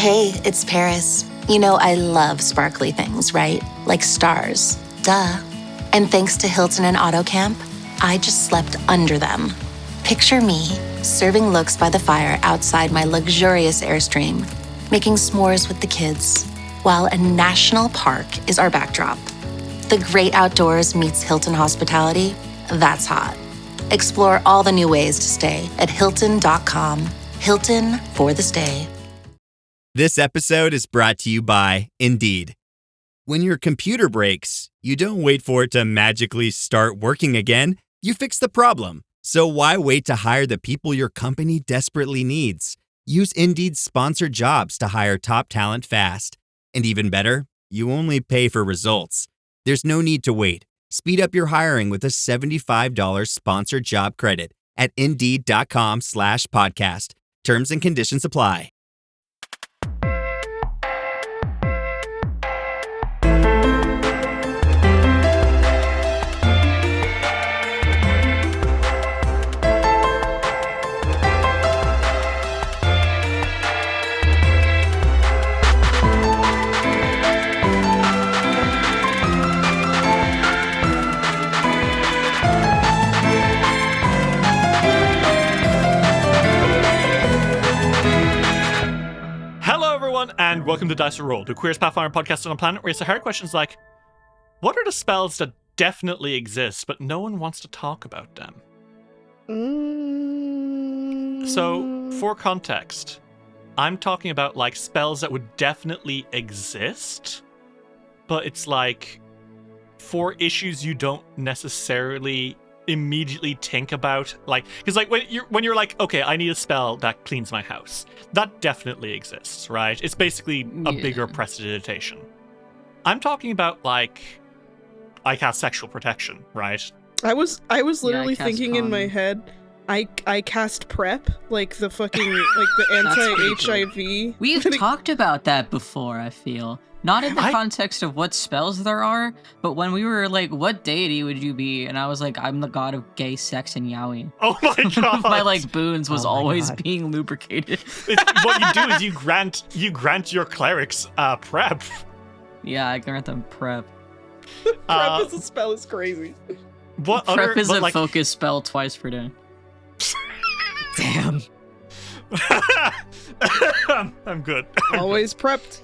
Hey, it's Paris. You know I love sparkly things, right? Like stars. Duh. And thanks to Hilton and AutoCamp, I just slept under them. Picture me, serving looks by the fire outside my luxurious Airstream, making s'mores with the kids, while a national park is our backdrop. The great outdoors meets Hilton hospitality. That's hot. Explore all the new ways to stay at Hilton.com. Hilton for the stay. This episode is brought to you by Indeed. When your computer breaks, you don't wait for it to magically start working again. You fix the problem. So why wait to hire the people your company desperately needs? Use Indeed's sponsored jobs to hire top talent fast. And even better, you only pay for results. There's no need to wait. Speed up your hiring with a $75 sponsored job credit at Indeed.com/podcast. Terms and conditions apply. And welcome to Dice Roll, the queerest Pathfinder podcast on the planet, where you answer hard questions like, what are the spells that definitely exist, but no one wants to talk about them? So, for context, I'm talking about like spells that would definitely exist, but it's like for issues you don't necessarily immediately think about, like, because like when you're like, okay, I need a spell that cleans my house, that definitely exists, right? It's basically a bigger prestidigitation. I'm talking about like I cast sexual protection, right? I was literally thinking in my head, I cast PrEP, like the fucking like the anti-HIV. We've talked about that before, I feel. Not in the context of what spells there are, but when we were like, what deity would you be? And I was like, I'm the god of gay sex and yaoi. Oh my god! My like boons was always being lubricated. What you do is you grant your clerics PrEP. Yeah, I grant them PrEP. PrEP as a spell is crazy. What PrEP is a like, focus spell twice per day. Damn. I'm good. Always prepped.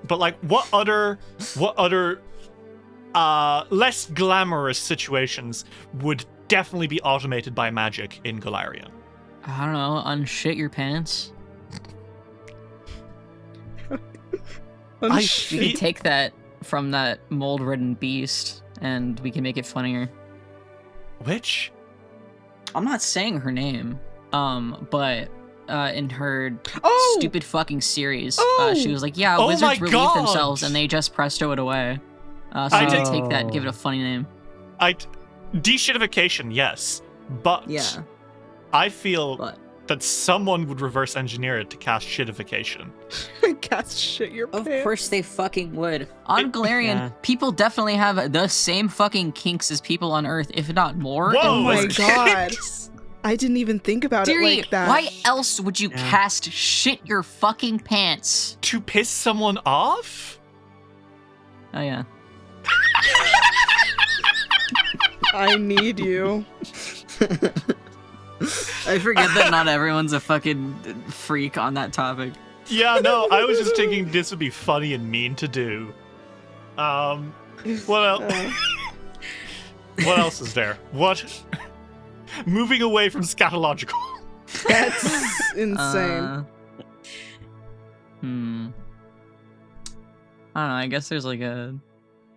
But like, what other less glamorous situations would definitely be automated by magic in Golarion? I don't know, unshit your pants. We can take that from that mold-ridden beast, and we can make it funnier. Which? I'm not saying her name, but in her stupid fucking series, she was like, yeah, wizards relieve themselves and they just presto it away. So I can take that and give it a funny name. Deshitification, yes, but I feel that someone would reverse engineer it to cast shitification. Cast shit your pants. Of course they fucking would. On Golarion, people definitely have the same fucking kinks as people on Earth, if not more. Whoa, oh my god. I didn't even think about it like that. Why else would you cast shit your fucking pants? To piss someone off? Oh yeah. I need you. I forget that not everyone's a fucking freak on that topic. Yeah, no, I was just thinking this would be funny and mean to do. What else? What else is there? What? Moving away from scatological. That's insane. I don't know, I guess there's like a...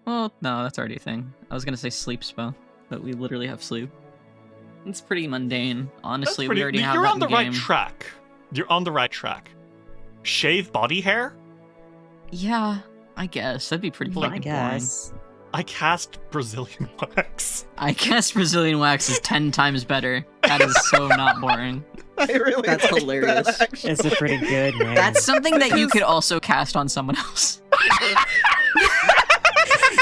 Well, no, that's already a thing. I was gonna say sleep spell, but we literally have sleep. It's pretty mundane. Honestly, we already have that in the game. You're on the right track. You're on the right track. Shave body hair? Yeah, I guess. That'd be pretty fucking boring. I cast Brazilian wax. I cast Brazilian wax is 10 times better. That is so not boring. That's like hilarious. It's a pretty good, man. That's something that you could also cast on someone else.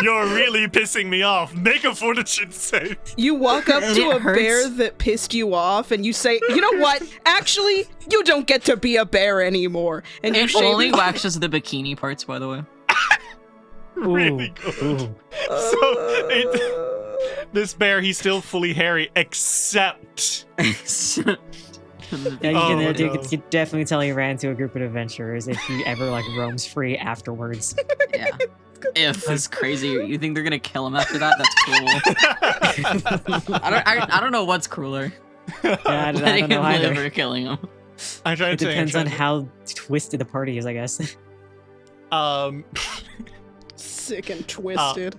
You're really pissing me off. Make a fortitude save. You walk up to a bear that pissed you off and you say, you know what? Actually, you don't get to be a bear anymore. And you It only waxes the bikini parts, by the way. Really good. This bear, he's still fully hairy, except... Yeah, you can definitely tell he ran into a group of adventurers if he ever like roams free afterwards. Yeah. If it's crazy, you think they're gonna kill him after that? That's cruel. I don't know what's crueler. Yeah, I don't Letting know him either. live or killing him. It depends on how twisted the party is, I guess. Sick and twisted.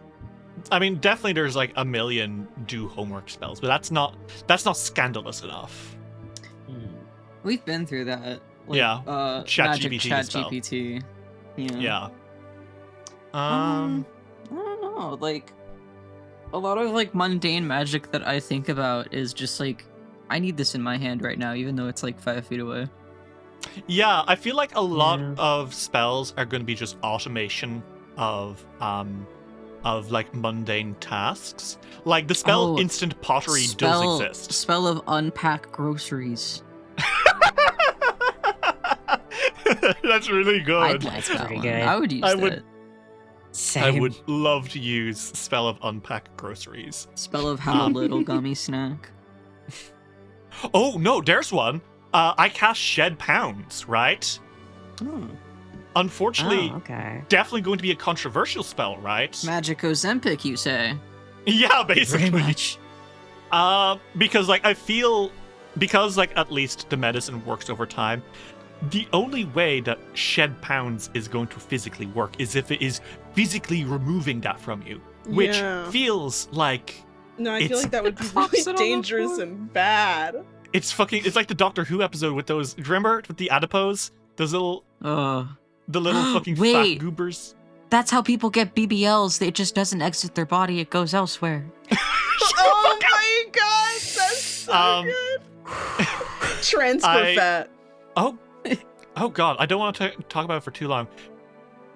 I mean, definitely there's like a million do homework spells, but that's not scandalous enough. We've been through that. Like, Yeah. Magic ChatGPT. Yeah. I don't know. Like, a lot of like mundane magic that I think about is just like, I need this in my hand right now, even though it's like 5 feet away. Yeah, I feel like a lot of spells are going to be just automation of like mundane tasks. Like the spell instant pottery does exist. Spell of unpack groceries. That's really good. I'd like that pretty one. good. I would use that. Same. I would love to use spell of unpack groceries. Spell of have a little gummy snack. Oh no, there's one. I cast shed pounds, right? Unfortunately, definitely going to be a controversial spell, right? Magic Ozempic, you say? Yeah, basically. Pretty much. Because like I feel, because like at least the medicine works over time, the only way that shed pounds is going to physically work is if it is physically removing that from you, which feels like no, I feel like that would be really dangerous and bad. It's like the Doctor Who episode with those. Remember with the adipose, those little, the little fucking fat goobers. That's how people get BBLs. It just doesn't exit their body; it goes elsewhere. Oh my god, that's so good. Transfer fat. Oh god, I don't want to talk about it for too long.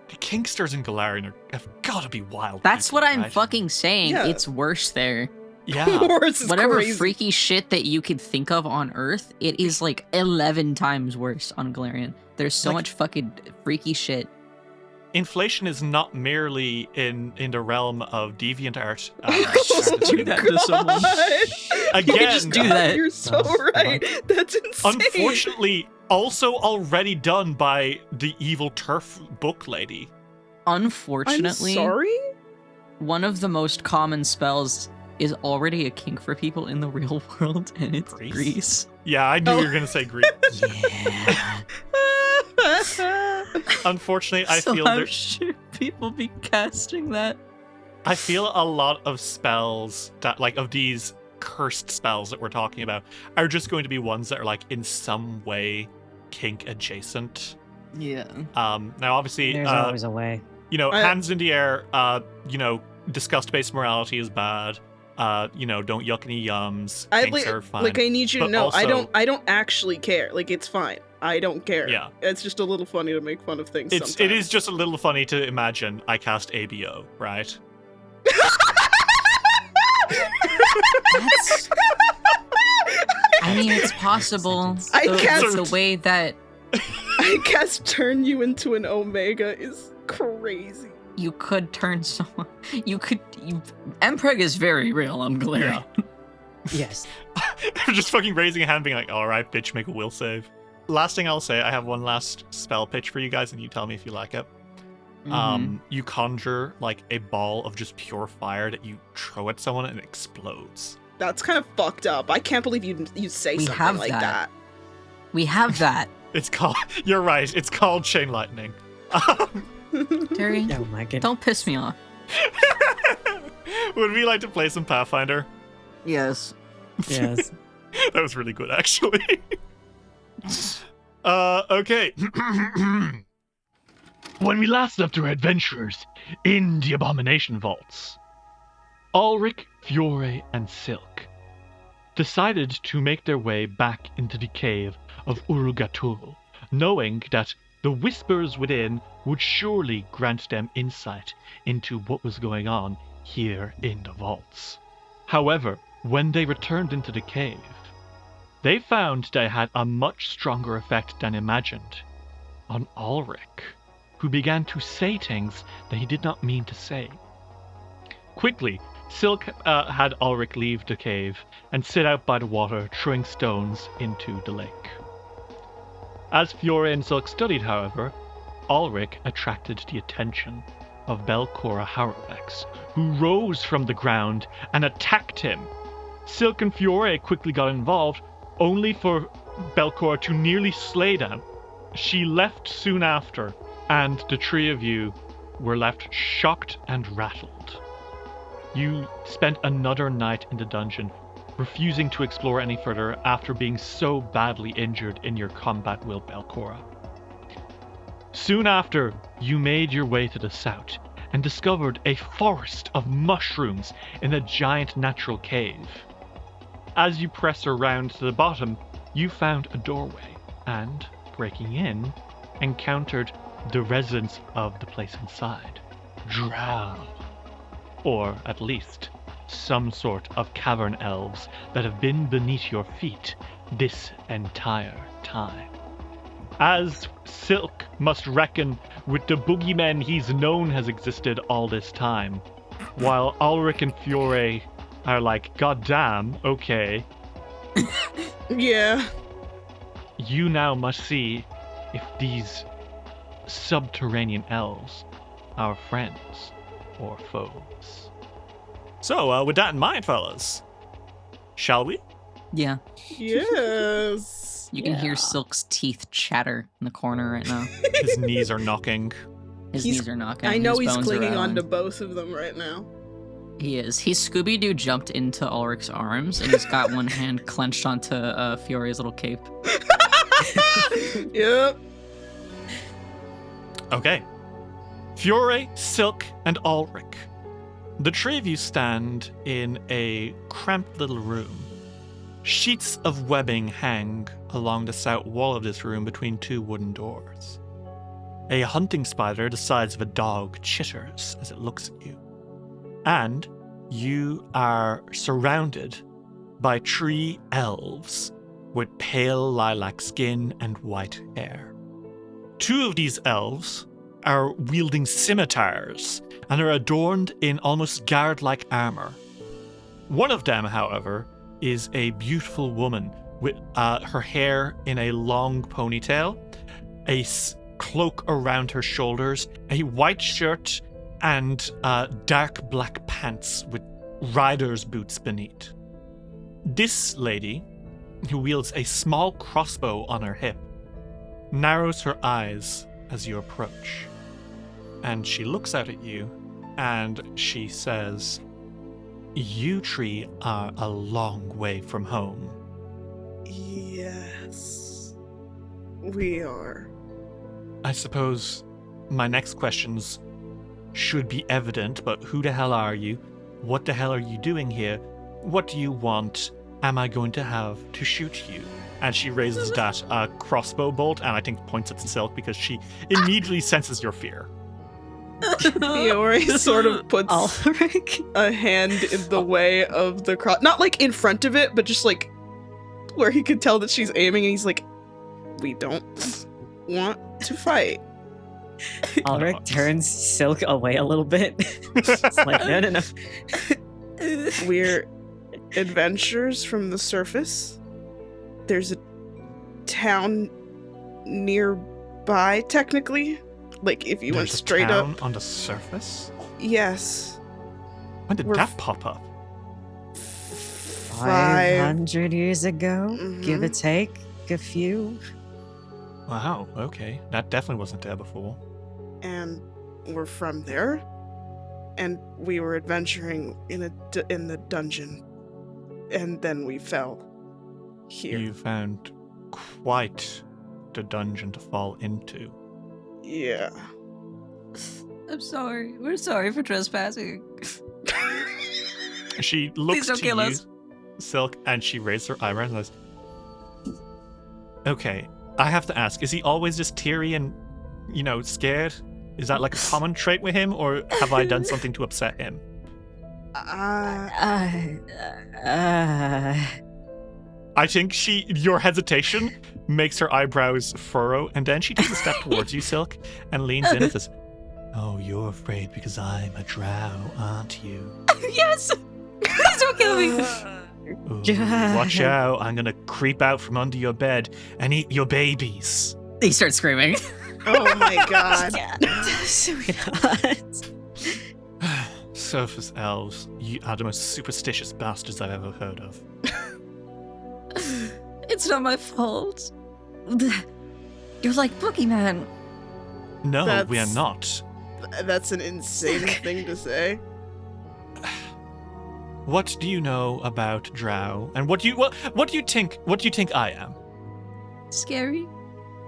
The Kingsters in Galarian have got to be wild. That's people, what I'm right? fucking saying. Yeah. It's worse there. Yeah. Worse is Whatever crazy. freaky shit that you could think of on Earth, it is like 11 times worse on Galarian. There's so much fucking freaky shit. Inflation is not merely in the realm of deviant art. Just do that to someone. Again, just do that. You're so right. That's insane. Unfortunately, also already done by the evil turf book lady. Unfortunately, I'm sorry? one of the most common spells is already a kink for people in the real world, and it's Grease. Yeah, I knew you were going to say Grease. Yeah. Unfortunately, I so feel how there. should people be casting that? I feel a lot of spells that, like, of these cursed spells that we're talking about, are just going to be ones that are, like, in some way kink adjacent. Yeah. Now, obviously, There's always a way. you know, hands in the air. You know, disgust-based morality is bad. You know, don't yuck any yums. Kinks are fine. Like, I need you to But know, also- I don't actually care. Like, it's fine. I don't care. Yeah. It's just a little funny to make fun of things sometimes. It is just a little funny to imagine I cast ABO, right? I mean, it's possible. I the, cast- the way that I guess turn you into an Omega is crazy. you could turn someone. Mpreg is very real on Galarian. Yes. I'm just fucking raising a hand being like, alright, bitch, make a will save. Last thing I'll say, I have one last spell pitch for you guys, and you tell me if you like it. You conjure like a ball of just pure fire that you throw at someone and it explodes. That's kind of fucked up. I can't believe you say We something have like that. We have that. It's called, you're right, it's called chain lightning. Terry, Oh my goodness. don't piss me off. Would we like to play some Pathfinder? Yes. Yes. That was really good, actually. Okay. When we last left our adventurers in the Abomination vaults, Ulrich, Fiore, and Silk decided to make their way back into the cave of Urugatul, knowing that The whispers within would surely grant them insight into what was going on here in the vaults. However, when they returned into the cave, they found they had a much stronger effect than imagined on Ulrich, who began to say things that he did not mean to say. Quickly, Silk had Ulrich leave the cave and sit out by the water, throwing stones into the lake. As Fiore and Silk studied, however, Ulrich attracted the attention of Belcora Haravex, who rose from the ground and attacked him. Silk and Fiore quickly got involved, only for Belcora to nearly slay them. She left soon after, and the three of you were left shocked and rattled. You spent another night in the dungeon, refusing to explore any further after being so badly injured in your combat with Belcora. Soon after, you made your way to the south and discovered a forest of mushrooms in a giant natural cave. As you press around to the bottom, you found a doorway and, breaking in, encountered the residents of the place inside, drow, or at least some sort of cavern elves that have been beneath your feet this entire time. As Silk must reckon with the boogeymen he's known has existed all this time, while Ulrich and Fiore are like, goddamn, okay. Yeah. You now must see if these subterranean elves are friends or foes. So, with that in mind, fellas, shall we? Yeah. Yes. You can hear Silk's teeth chatter in the corner right now. His knees are knocking. His knees are knocking. I know His he's bones are clinging rattling. onto both of them right now. He is. He's Scooby-Doo jumped into Ulrich's arms, and he's got one hand clenched onto Fiore's little cape. Yep. Okay. Fiore, Silk, and Ulrich. The three of you stand in a cramped little room. Sheets of webbing hang along the south wall of this room between two wooden doors. A hunting spider the size of a dog chitters as it looks at you. And you are surrounded by 3 elves with pale lilac skin and white hair. 2 of these elves are wielding scimitars and are adorned in almost guard-like armor. One of them, however, is a beautiful woman with her hair in a long ponytail, a cloak around her shoulders, a white shirt, and dark black pants with rider's boots beneath. This lady, who wields a small crossbow on her hip, narrows her eyes as you approach. And she looks out at you, and she says, "You three are a long way from home." Yes. We are. I suppose my next questions should be evident, but who the hell are you? What the hell are you doing here? What do you want? Am I going to have to shoot you? And she raises that crossbow bolt and I think points at Silk because she immediately senses your fear. Fiore sort of puts Ulrich? a hand in the way of the cross. Not like in front of it, but just like where he could tell that she's aiming and he's like, we don't want to fight. Ulrich turns Silk away a little bit. It's like, no. We're adventurers from the surface. There's a town nearby, technically. Like, if you went There's straight a town up. on the surface? Yes. When did We're that pop up? 500 years ago, give or take a few. Wow, okay. That definitely wasn't there before. And we're from there. And we were adventuring in the dungeon. And then we fell here. You found quite the dungeon to fall into. Yeah. I'm sorry. We're sorry for trespassing. She looks don't to kill you, us. Silk, and she raised her eyebrows and says, "Okay, I have to ask, is he always just teary and scared? Is that like a common trait with him, or have I done something to upset him? I think your hesitation makes her eyebrows furrow, and then she takes a step towards you, Silk, and leans in and says, "Oh, you're afraid because I'm a drow, aren't you?" Yes! Don't kill me! Ooh, watch out, I'm gonna creep out from under your bed and eat your babies. He starts screaming. Oh my god. Sweetheart. Surface elves, you are the most superstitious bastards I've ever heard of. It's not my fault. You're like Boogeyman. No, we are not. That's an insane thing to say. What do you know about drow, and what do you think I am? Scary.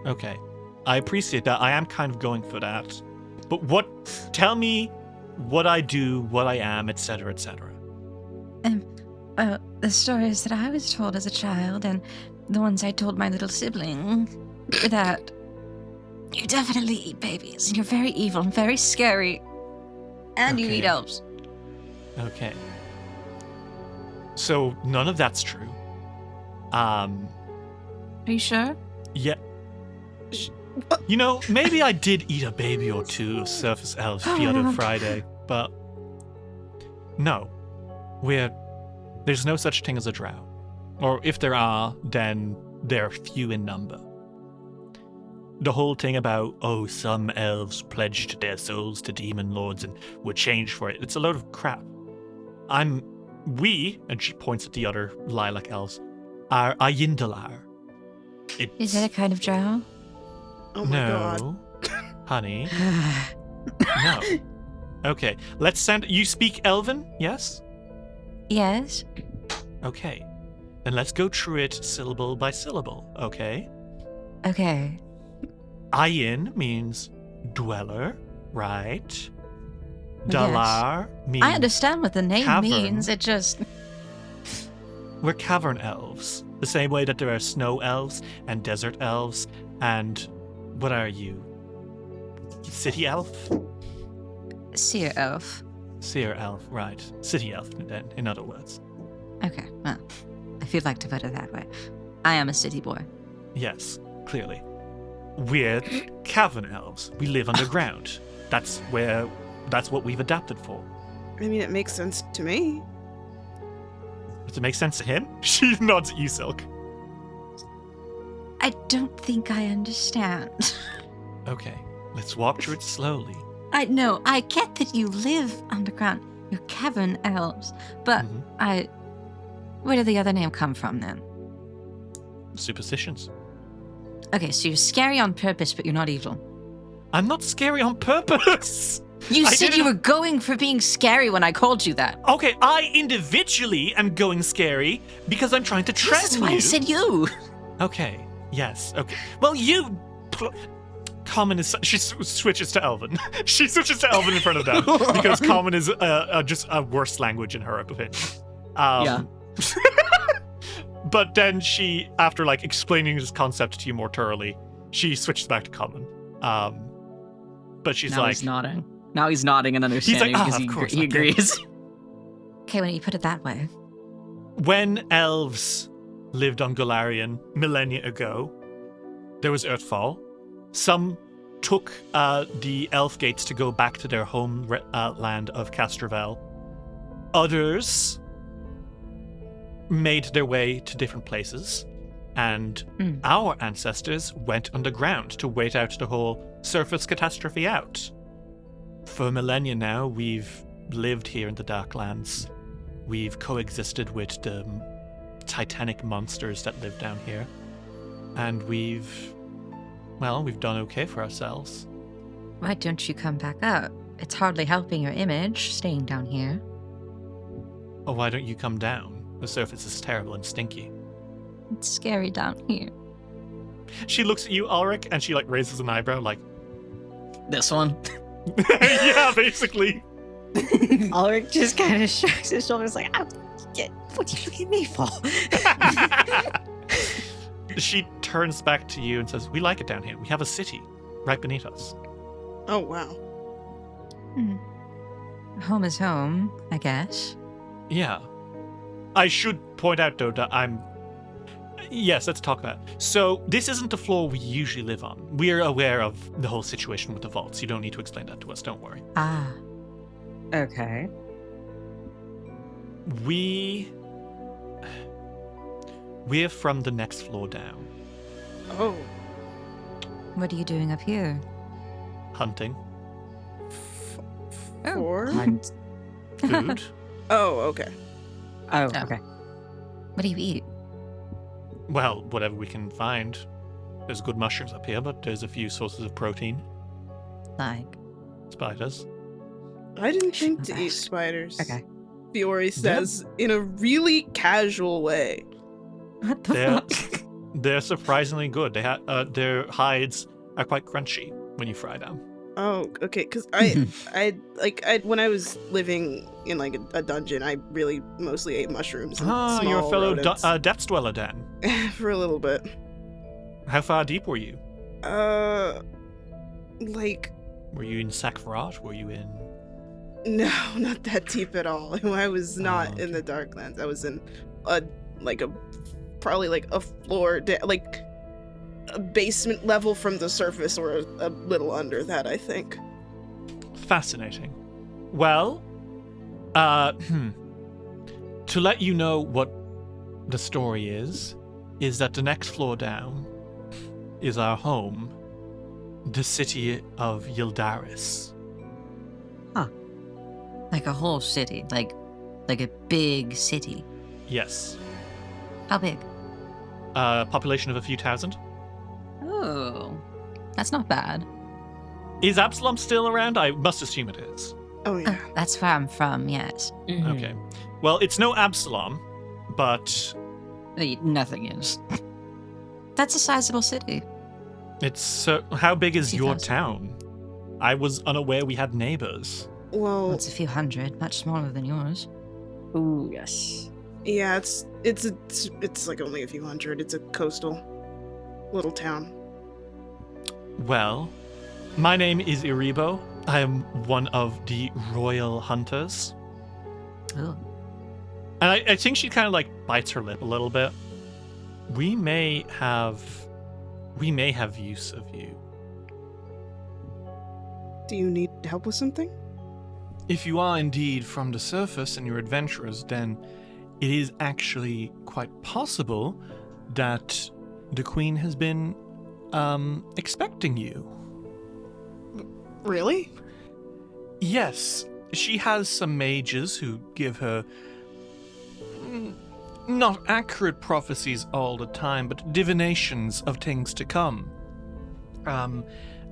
Okay, I appreciate that. I am kind of going for that. But tell me what I do, what I am, etc., etc. The stories that I was told as a child and the ones I told my little sibling were that you definitely eat babies and you're very evil and very scary. And you Okay. eat elves. Okay. So none of that's true. Are you sure? Yeah. Maybe I did eat a baby or two of surface elves the other Friday, but no. There's no such thing as a drow. Or if there are, then they're few in number. The whole thing about, some elves pledged their souls to demon lords and would change for it, it's a load of crap. We, and she points at the other lilac elves, are Ayindalar. Is that a kind of drow? Oh my god. Honey. No. Okay, let's send. You speak Elven, yes? Yes. Okay. Then let's go through it syllable by syllable, okay? Okay. Ayin means dweller, right? Dalar means. I understand what the name cavern. means. It just. We're cavern elves. The same way that there are snow elves and desert elves and. What are you? City elf? Seer elf. Seer elf, right. City elf, then, in other words. Okay, well, if you'd like to put it that way. I am a city boy. Yes, clearly. We're cavern elves. We live underground. That's what we've adapted for. I mean, it makes sense to me. Does it make sense to him? She nods at you, Silk. I don't think I understand. Okay, let's walk through it slowly. I know, I get that you live underground. You're cavern elves. But Mhm. where did the other name come from then? Superstitions. Okay, so you're scary on purpose, but you're not evil. I'm not scary on purpose! You I said didn't- you were going for being scary when I called you that. Okay, I individually am going scary because I'm trying to threaten That's why you. I said you. Okay, yes, okay. Well, Common is... She switches to Elven. She switches to Elven in front of them because Common is just a worse language in her opinion. Yeah. But then she, after explaining this concept to you more thoroughly, she switches back to Common. But she's Now he's nodding. Now he's nodding and understanding "Ah, because of course, he okay." agrees. Okay, when you put it that way. When elves lived on Golarion millennia ago, there was Earthfall. Some took the elf gates to go back to their home land of Castrovel. Others made their way to different places, and our ancestors went underground to wait out the whole surface catastrophe out. For millennia now, we've lived here in the Darklands. We've coexisted with the titanic monsters that live down here. And we've done okay for ourselves. Why don't you come back up? It's hardly helping your image, staying down here. Oh, why don't you come down? The surface is terrible and stinky. It's scary down here. She looks at you, Ulrich, and she raises an eyebrow This one. yeah, basically. Ulrich just kind of shrugs his shoulders like, what are you looking at me for? She turns back to you and says, "We like it down here. We have a city. right beneath us. Oh, wow. Home is home, I guess. Yeah. I should point out, though, that Yes, let's talk about it. So, this isn't the floor we usually live on. We're aware of the whole situation with the vaults. You don't need to explain that to us, don't worry. Ah. Okay. We're from the next floor down. Oh. What are you doing up here? Hunting. Four? Hunt. Food. Oh, okay. Oh, Oh. okay. What do you eat? Well, whatever we can find. There's good mushrooms up here, but there's a few sources of protein. Like, Spiders. I didn't think to Okay. eat spiders. Okay. Fiore says in a really casual way. what the They're, fuck? they're surprisingly good. Their hides are quite crunchy when you fry them. Oh, okay. Because I when I was living in like a dungeon, I really mostly ate mushrooms. And Ah, small you're a fellow rodents. Depths Dweller, Dan. For a little bit. How far deep were you? Like Were you in Sakvarat? Were you in... no, not that deep at all. I was not okay. in the Darklands. I was in probably like a floor, like a basement level from the surface, or a little under that, I think. Fascinating. Well, to let you know what the story is that the next floor down is our home, the city of Yildaris. Like a whole city, like a big city. Yes. How big? Population of a few thousand. Oh, that's not bad. Is Absalom still around? I must assume it is. Oh yeah. That's where I'm from. Yes. Mhm. Okay. Well, it's no Absalom, but Nothing is. That's a sizable city. it's... how big is your 2,000. town? I was unaware we had neighbors. Well, It's a few hundred, much smaller than yours. Ooh, yes. yeah, it's like only a few hundred. It's a coastal little town. Well, my name is Iribo. I am one of the royal hunters. Oh. And I think she kind of like bites her lip a little bit. We may have use of you. Do you need help with something? If you are indeed from the surface and you're adventurers, then it is actually quite possible that the queen has been expecting you. Really? Yes, she has some mages who give her not accurate prophecies all the time, but divinations of things to come.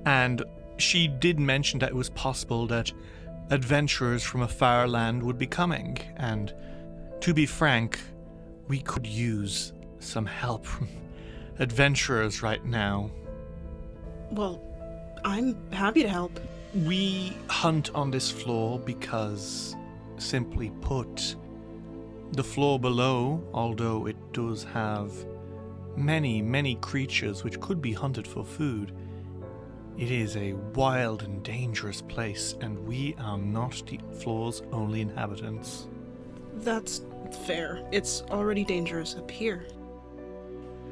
And she did mention that it was possible that adventurers from a far land would be coming, and to be frank, we could use some help from adventurers right now. Well, I'm happy to help. We hunt on this floor because, simply put, the floor below, although it does have many, many creatures which could be hunted for food, it is a wild and dangerous place, and we are not the floor's only inhabitants. That's fair. It's already dangerous up here.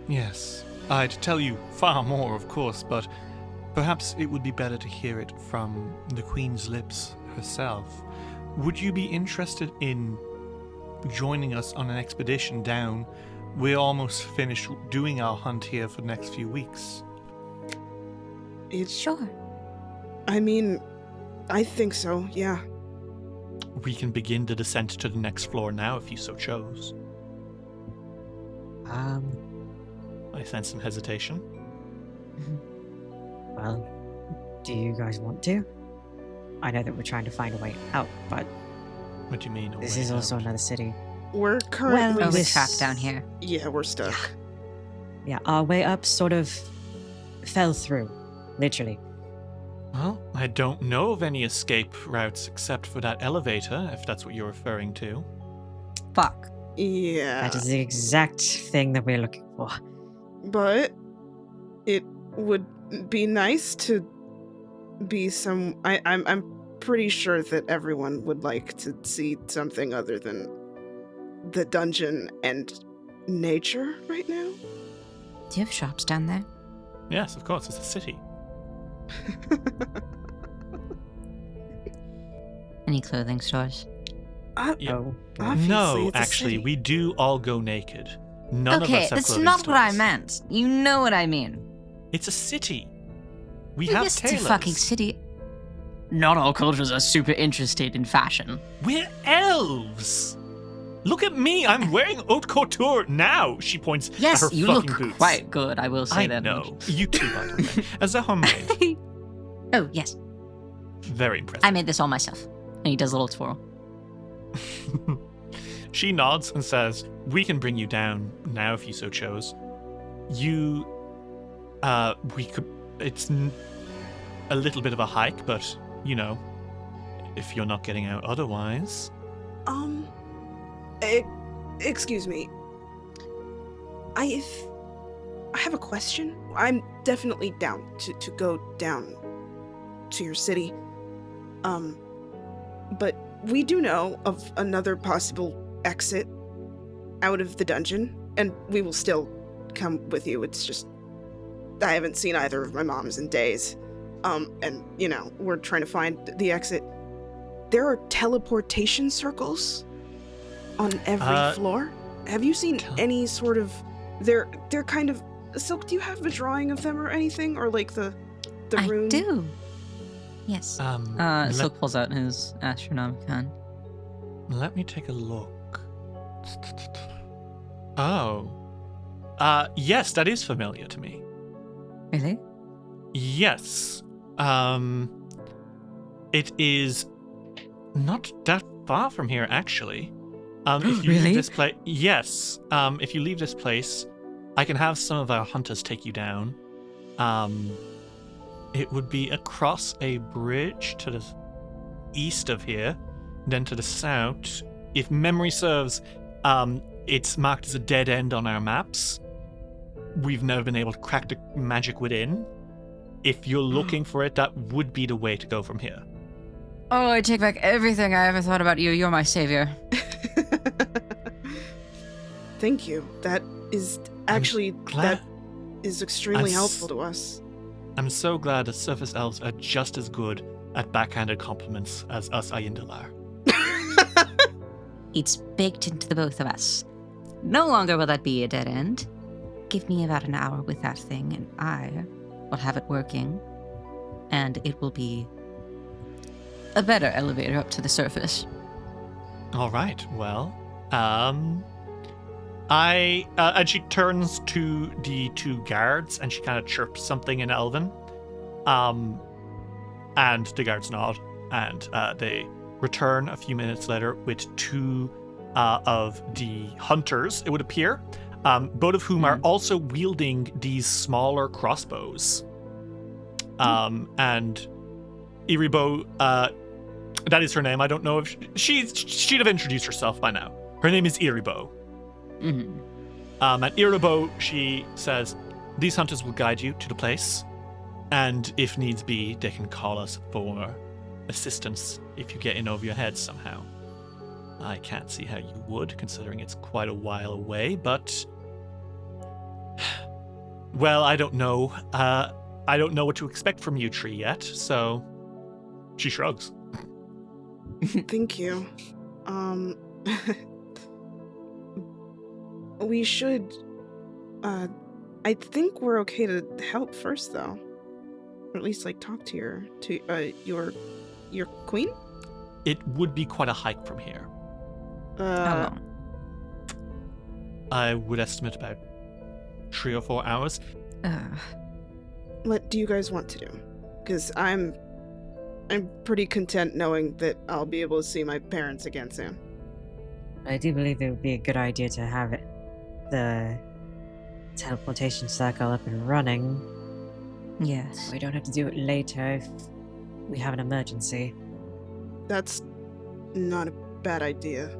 Yes, I'd tell you far more, of course, but perhaps it would be better to hear it from the Queen's lips herself. Would you be interested in joining us on an expedition down? We're almost finished doing our hunt here for the next few weeks. Sure. I mean, I think so, yeah. We can begin the descent to the next floor now if you so chose. I sense some hesitation. Well, do you guys want to? I know that we're trying to find a way out, but What do you mean? a this way is also out? another city. We're currently... Well, we're this- trapped down here. Yeah, we're stuck. Yeah, our way up sort of fell through, literally. Well, I don't know of any escape routes except for that elevator, if that's what you're referring to. Fuck. Yeah. That is the exact thing that we're looking for. But it would be nice to be some. I'm pretty sure that everyone would like to see something other than the dungeon and nature right now. Do you have shops down there? Yes, of course, it's a city. Any clothing stores? Yeah. Obviously, No, it's a actually, city. we do all go naked. None of Okay, us have that's clothing not what I stores. meant. You know what I mean. It's a city. We Well, have yes, tailors. it's a fucking city. Not all cultures are super interested in fashion. We're elves. Look at me. I'm wearing haute couture now. She points Yes, at her you fucking look boots. quite good, I will say I that know. much. You too, by the way. As a homemade. Oh, yes. Very impressive. I made this all myself. And he does a little twirl. She nods and says, "We can bring you down now if you so chose. We could. It's a little bit of a hike, but if you're not getting out otherwise." Excuse me. I have a question. I'm definitely down to go down to your city. But we do know of another possible exit out of the dungeon, and we will still come with you. It's just I haven't seen either of my moms in days. And we're trying to find the exit. There are teleportation circles on every floor. Have you seen any sort of? They're kind of. Silk, do you have a drawing of them or anything, or like the rune? I do. Yes. Silk pulls out his Astronomicon. Let me take a look. Oh. Yes, that is familiar to me. Really? Yes. It is not that far from here, actually. If you Really? leave this place, yes. If you leave this place, I can have some of our hunters take you down. It would be across a bridge to the east of here, then to the south. If memory serves, it's marked as a dead end on our maps. We've never been able to crack the magic within. If you're looking for it, that would be the way to go from here. Oh, I take back everything I ever thought about you. You're my savior. Thank you. That is actually that is extremely helpful to us. I'm so glad that surface elves are just as good at backhanded compliments as us Ayindal are. It's baked into the both of us. No longer will that be a dead end. Give me about an hour with that thing, and I will have it working. And it will be a better elevator up to the surface. All right. Well, and she turns to the two guards and she kind of chirps something in Elven. And the guards nod and they return a few minutes later with two of the hunters, it would appear, both of whom are also wielding these smaller crossbows. And Iribo, that is her name. I don't know if she'd have introduced herself by now. Her name is Iribo. Mm-hmm. And Iribo, she says, these hunters will guide you to the place, and if needs be, they can call us for assistance if you get in over your head somehow. I can't see how you would, considering it's quite a while away, but... Well, I don't know. I don't know what to expect from you, Tree, yet, so... She shrugs. Thank you. We should... I think we're okay to help first, though. Or at least, talk to your queen? It would be quite a hike from here. How long? I would estimate about 3 or 4 hours. What do you guys want to do? Because I'm pretty content knowing that I'll be able to see my parents again soon. I do believe it would be a good idea to have the teleportation circle up and running. Yes. We don't have to do it later if we have an emergency. That's not a bad idea.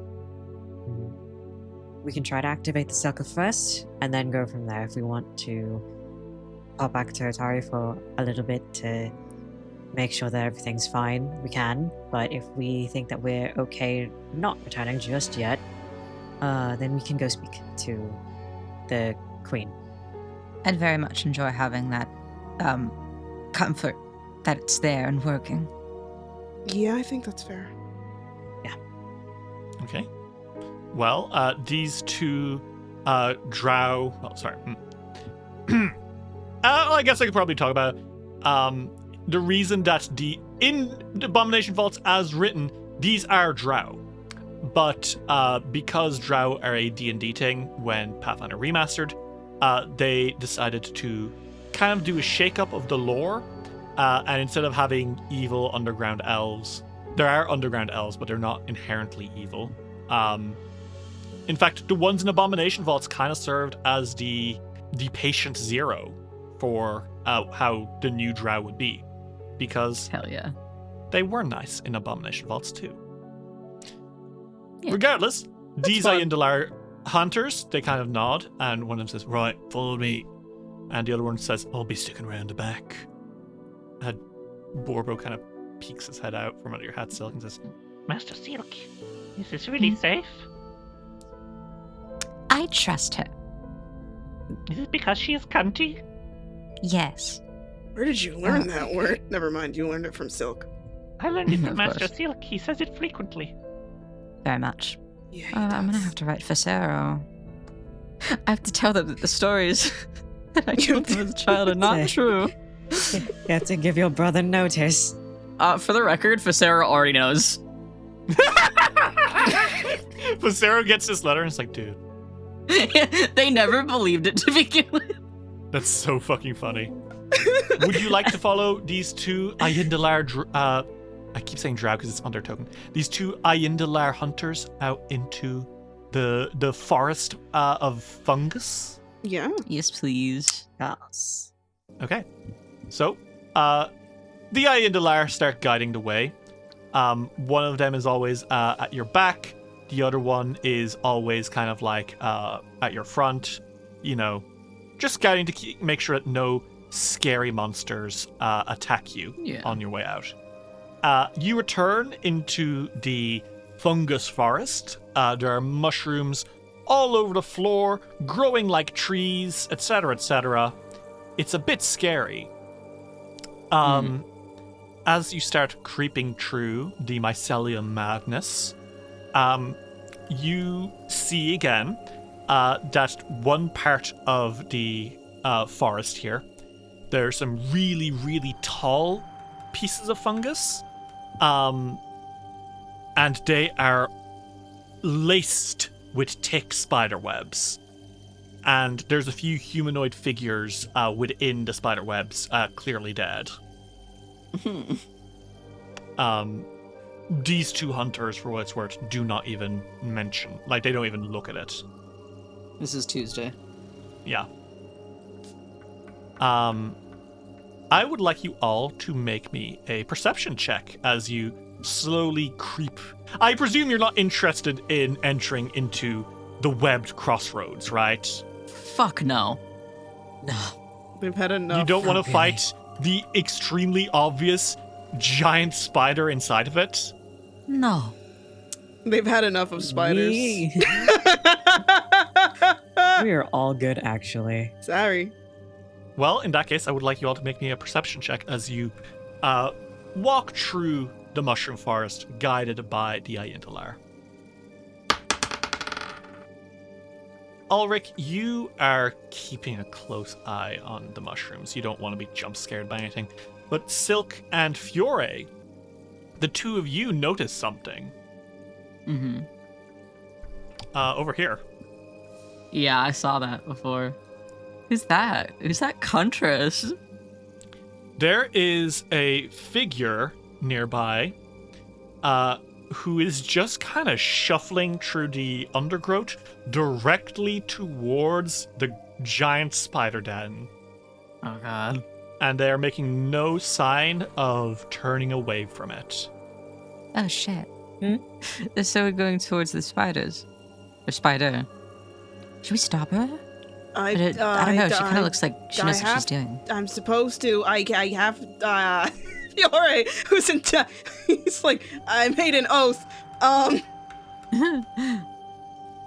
We can try to activate the circle first, and then go from there if we want to pop back to Atari for a little bit to make sure that everything's fine, we can. But if we think that we're okay not returning just yet, then we can go speak to the Queen. I'd very much enjoy having that comfort that it's there and working. Yeah, I think that's fair. Okay. Well, these two drow... Oh, sorry. I guess I could probably talk about the reason that in the Abomination Vaults as written, these are drow. But because drow are a D&D thing when Pathfinder Remastered, they decided to kind of do a shake-up of the lore. And instead of having evil underground elves, there are underground elves, but they're not inherently evil. In fact, the ones in Abomination Vaults kind of served as the patient zero for how the new drow would be. Because Hell yeah. they were nice in Abomination Vaults too. Yeah. Regardless, these fun. Ayendalar hunters, they kind of nod, and one of them says, right, follow me. And the other one says, I'll be sticking around the back. And Borbo kind of peeks his head out from under your hat, Silk, and says, Master Silk, is this really safe? I trust her. Is it because she is cunty? Yes. Where did you learn that word? Never mind, you learned it from Silk. I learned it Of from Master course. Silk. He says it frequently. Very much. Yeah, I'm gonna have to write for Sarah. I have to tell them that the stories that I told them as a child are not true. You have to give your brother notice. For the record, Facera already knows. But Sarah gets this letter and it's like, dude, They never believed it to begin with. that's so fucking funny. Would you like to follow these two Ayendalar, I keep saying drow because it's on their token. These two Ayendalar hunters out into the forest of fungus? Yeah. Yes, please. Yes. Okay. So, the Ayendalar start guiding the way. One of them is always at your back. The other one is always kind of like at your front. You know, just guiding to make sure that no scary monsters attack you on your way out. You return into the fungus forest. There are mushrooms all over the floor, growing like trees, etc., etc. It's a bit scary. As you start creeping through the mycelium madness, you see again that one part of the forest here, there are some really, really tall pieces of fungus, and they are laced with thick spider webs. And there's a few humanoid figures within the spider webs, clearly dead. These two hunters, for what it's worth, do not even mention, like, they don't even look at it. This is Tuesday. Yeah. I would like you all to make me a perception check as you slowly creep. I presume you're not interested in entering into the webbed crossroads, right? Fuck no. We've had enough. You don't want to really. fight the extremely obvious giant spider inside of it? No. They've had enough of spiders. We are all good, actually. Sorry. Well, in that case, I would like you all to make me a perception check as you walk through the mushroom forest, guided by the Ayendalar. Ulrich, you are keeping a close eye on the mushrooms. You don't want to be jump scared by anything. But Silk and Fiore, the two of you notice something. Mm-hmm. Over here. Yeah, I saw that before. Who's that? Who's that Contras? There is a figure nearby who is just kind of shuffling through the undergrowth directly towards the giant spider den. Oh god. And they're making no sign of turning away from it. Oh shit. So we're going towards the spiders. Or spider. Should we stop her? I don't know. She kind of looks like she knows what she's doing. I'm supposed to. I have Fiore, who's he's like, I made an oath.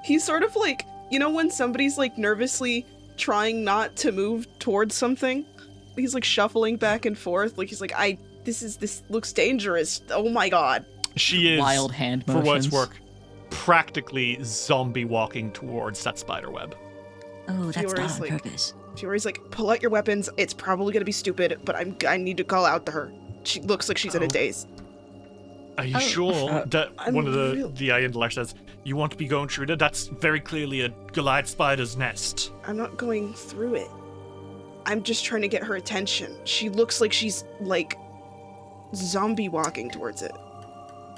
He's sort of like, you know when somebody's like nervously trying not to move towards something? He's like shuffling back and forth, like he's like, this looks dangerous. Oh my god. She is, wild hand motions. for what it's worth, practically zombie walking towards that spider web. Oh, that's done Fiore's on like- purpose. Fiore's like, pull out your weapons. It's probably gonna be stupid, but I need to call out to her. She looks like she's in a daze. Are you sure that I'm one of real- the Ayandlar says, you want to be going through that? That's very clearly a Goliath spider's nest. I'm not going through it. I'm just trying to get her attention. She looks like she's like zombie walking towards it.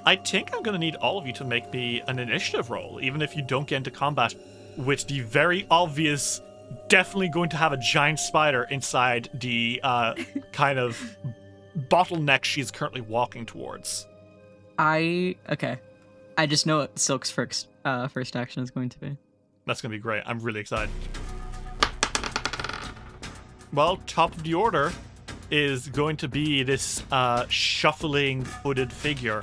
I think I'm going to need all of you to make me an initiative roll, even if you don't get into combat with the very obvious, definitely going to have a giant spider inside the kind of bottleneck she's currently walking towards. Okay. I just know what Silk's first action is going to be. That's going to be great. I'm really excited. Well, top of the order is going to be this shuffling hooded figure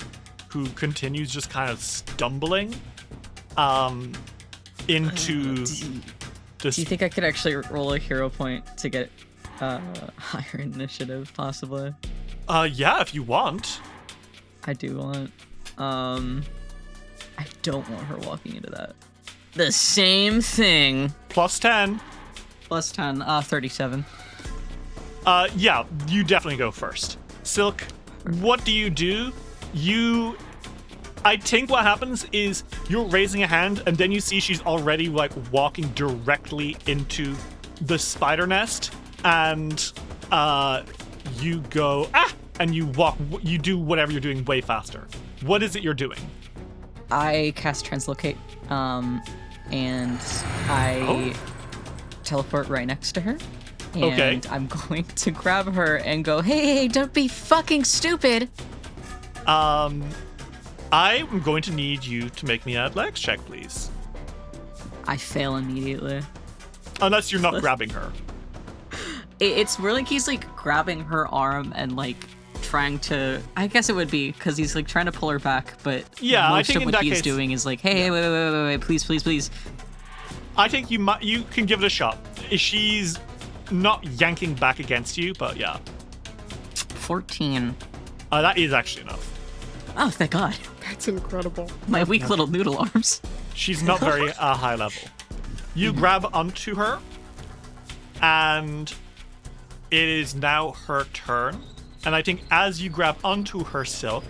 who continues just kind of stumbling into this. Do you think I could actually roll a hero point to get higher initiative, possibly? Yeah, if you want. I do want. I don't want her walking into that. The same thing. Plus 10. Plus 10, 37. Yeah, you definitely go first. Silk, what do? I think what happens is you're raising a hand and then you see she's already like walking directly into the spider nest and you go, and you do whatever you're doing way faster. What is it you're doing? I cast Translocate, and I teleport right next to her. And Okay. I'm going to grab her and go, hey, don't be fucking stupid. I'm going to need you to make me an athletics check, please. I fail immediately. Unless you're not grabbing her. It's really like he's like grabbing her arm and like trying to. I guess it would be because he's like trying to pull her back, but Yeah, I most think of in what that he's case- doing is like, hey, wait, please. I think you can give it a shot. She's not yanking back against you, but yeah. 14. That is actually enough. Oh, thank God. That's incredible. My weak little noodle arms. She's not very high level. You grab onto her, and it is now her turn. And I think as you grab onto her, Silk,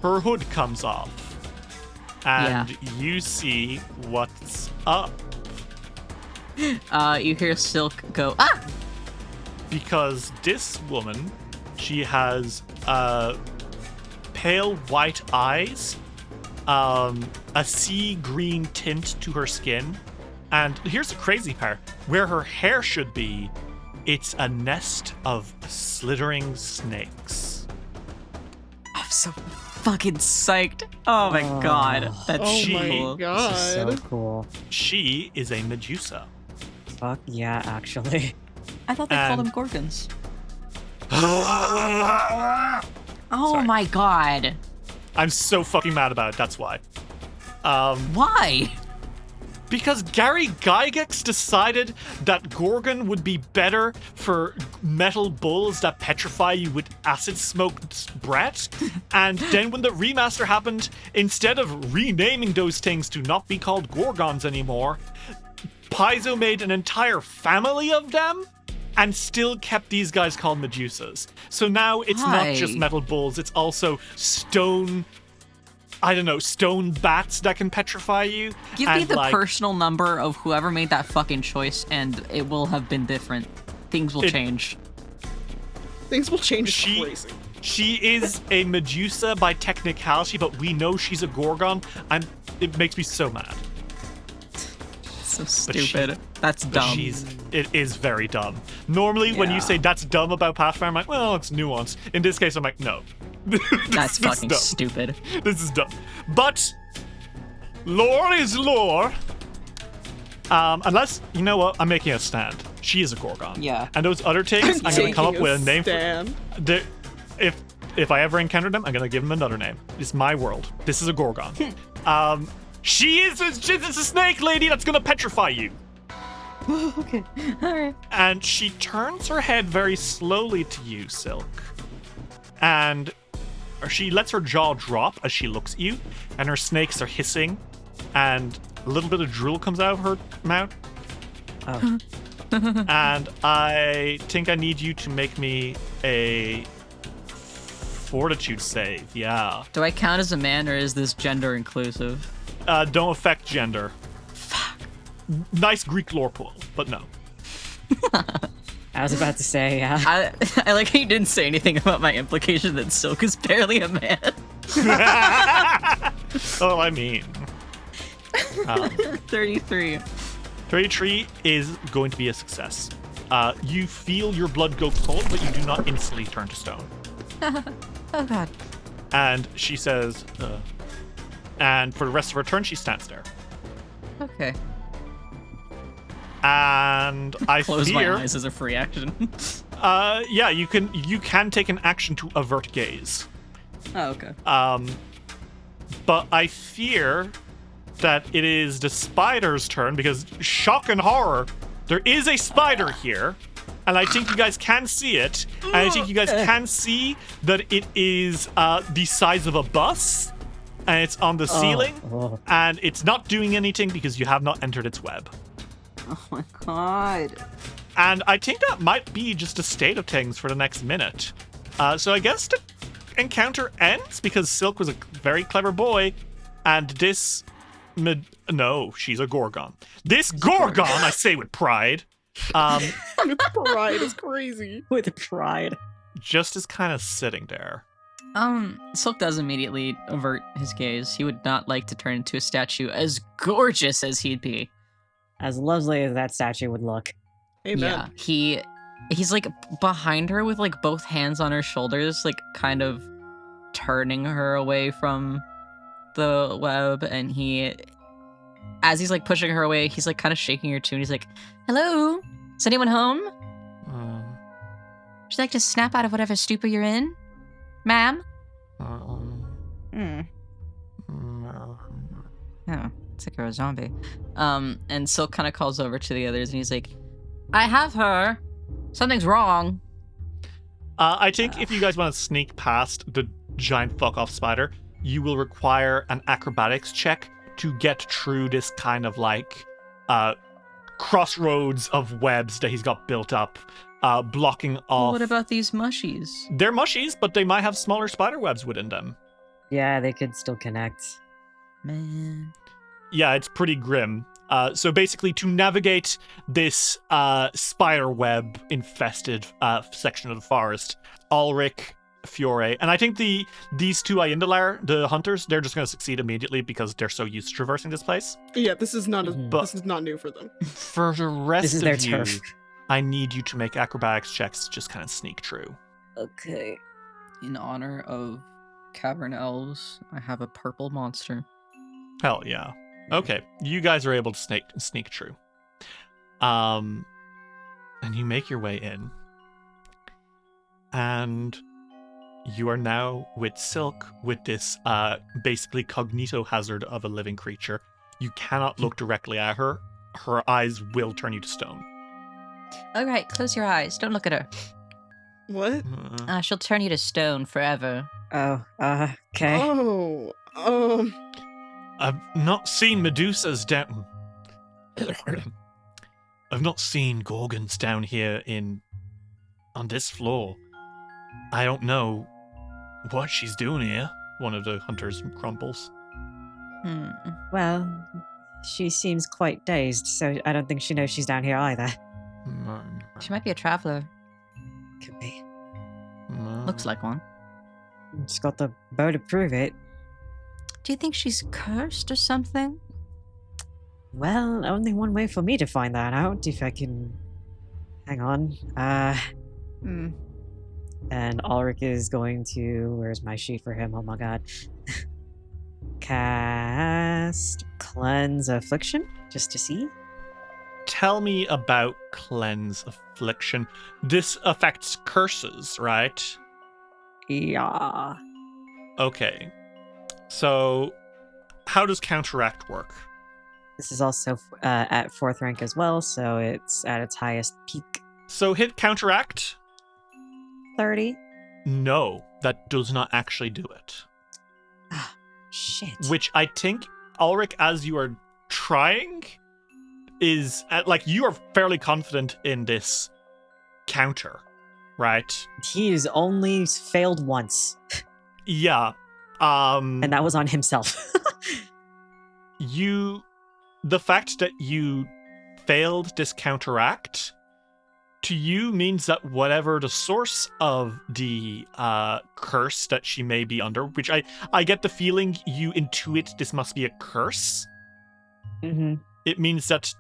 her hood comes off. And you see what's up. You hear Silk go, Because this woman, she has pale white eyes, a sea green tint to her skin, and here's the crazy part: where her hair should be, it's a nest of slithering snakes. I'm so fucking psyched. Oh my God. That's cool. This is so cool. She is a Medusa. Fuck yeah, actually. I thought they called And- them Gorgons. I'm Oh my God. so fucking mad about it, that's why. Why? Because Gary Gygax decided that Gorgon would be better for metal bulls that petrify you with acid smoked breath. And then when the remaster happened, instead of renaming those things to not be called Gorgons anymore, Paizo made an entire family of them and still kept these guys called Medusas. So now it's not just Hi. metal bulls, it's also stone bats that can petrify you. Give me and, the like, personal number of whoever made that fucking choice, and it will have been different. Things will change. Things will change She- crazy. She is a Medusa by technicality, but we know she's a Gorgon. It makes me so mad. So stupid. That's But dumb. it is very dumb. Normally, when you Yeah. say that's dumb about Pathfinder, I'm like, well, it's nuanced. In this case, I'm like, no. That's This is fucking dumb. stupid. This is dumb. But lore is lore. Unless, you know what, I'm making a stand. She is a Gorgon. Yeah. And those other things, I'm going to come up with a name stand. for. if I ever encounter them, I'm gonna give them another name. It's my world. This is a Gorgon. She's a snake lady that's gonna petrify you. Okay. All right. And she turns her head very slowly to you, Silk. And she lets her jaw drop as she looks at you, and her snakes are hissing, and a little bit of drool comes out of her mouth. Oh. And I think I need you to make me a fortitude save. Yeah. Do I count as a man, or is this gender inclusive? Don't affect gender. Fuck. Nice Greek lore pull, but no. I was about to say, I like how you didn't say anything about my implication that Silk is barely a man. Oh, I mean. 33. 33 is going to be a success. You feel your blood go cold, but you do not instantly turn to stone. Oh god. And she says, and for the rest of her turn, she stands there. Okay. And I Close fear, my eyes as a free action. yeah, you can take an action to avert gaze. Oh, okay. But I fear that it is the spider's turn, because shock and horror, there is a spider here, and I think you guys can see it, and I think you guys can see that it is the size of a bus, and it's on the ceiling, and it's not doing anything because you have not entered its web. Oh my god. And I think that might be just a state of things for the next minute. So I guess the encounter ends because Silk was a very clever boy, and this... No, she's a Gorgon. This Gorgon, I say with pride, With pride is crazy. with pride. just is kind of sitting there. Silk does immediately avert his gaze. He would not like to turn into a statue as gorgeous as he'd be. As lovely as that statue would look. Amen. Yeah, he's like behind her with like both hands on her shoulders, like kind of turning her away from the web, and as he's like pushing her away, he's like kind of shaking her too, and he's like, "Hello? Is anyone home? Would you like to snap out of whatever stupor you're in, ma'am?" Oh, it's like you're a zombie. And Silk kind of calls over to the others, and he's like, "I have her. Something's wrong." I think if you guys want to sneak past the giant fuck-off spider, you will require an acrobatics check to get through this kind of like crossroads of webs that he's got built up, blocking off... What about these mushies? They're mushies, but they might have smaller spider webs within them. Yeah, they could still connect. Man. Yeah, it's pretty grim. So basically, to navigate this spider web infested section of the forest, Ulrich, Fiore, and I think these two Aindalar, the hunters, they're just going to succeed immediately because they're so used to traversing this place. Yeah, this is not this is not new for them. For the rest This is of their you, turf. I need you to make acrobatics checks to just kind of sneak through. Okay. In honor of cavern elves, I have a purple monster. Hell yeah. Okay, you guys are able to sneak through. And you make your way in. And you are now with Silk with this basically cognito hazard of a living creature. You cannot look directly at her. Her eyes will turn you to stone. All right, close your eyes. Don't look at her. What? She'll turn you to stone forever. Oh, okay. Oh, I've not seen Medusas down... I've not seen Gorgons down here on this floor. I don't know what she's doing here. One of the hunters crumbles. Well, she seems quite dazed, so I don't think she knows she's down here either. She might be a traveler. Could be. Looks like one. She's got the bow to prove it. Do you think she's cursed or something? Well, only one way for me to find that out, if I can... Hang on. And Ulrich is going to... Where's my sheet for him? Oh my god. Cast... Cleanse Affliction, just to see. Tell me about Cleanse Affliction. This affects curses, right? Yeah. Okay. So, how does counteract work? This is also at 4th rank as well, so it's at its highest peak. So hit counteract. 30. No, that does not actually do it. Ah, shit. Which I think, Ulrich, as you are trying, is you are fairly confident in this counter, right? He has only failed once. Yeah. And that was on himself. The fact that you failed this counteract to you means that whatever the source of the curse that she may be under, which I get the feeling you intuit this must be a curse. Mm-hmm. It means that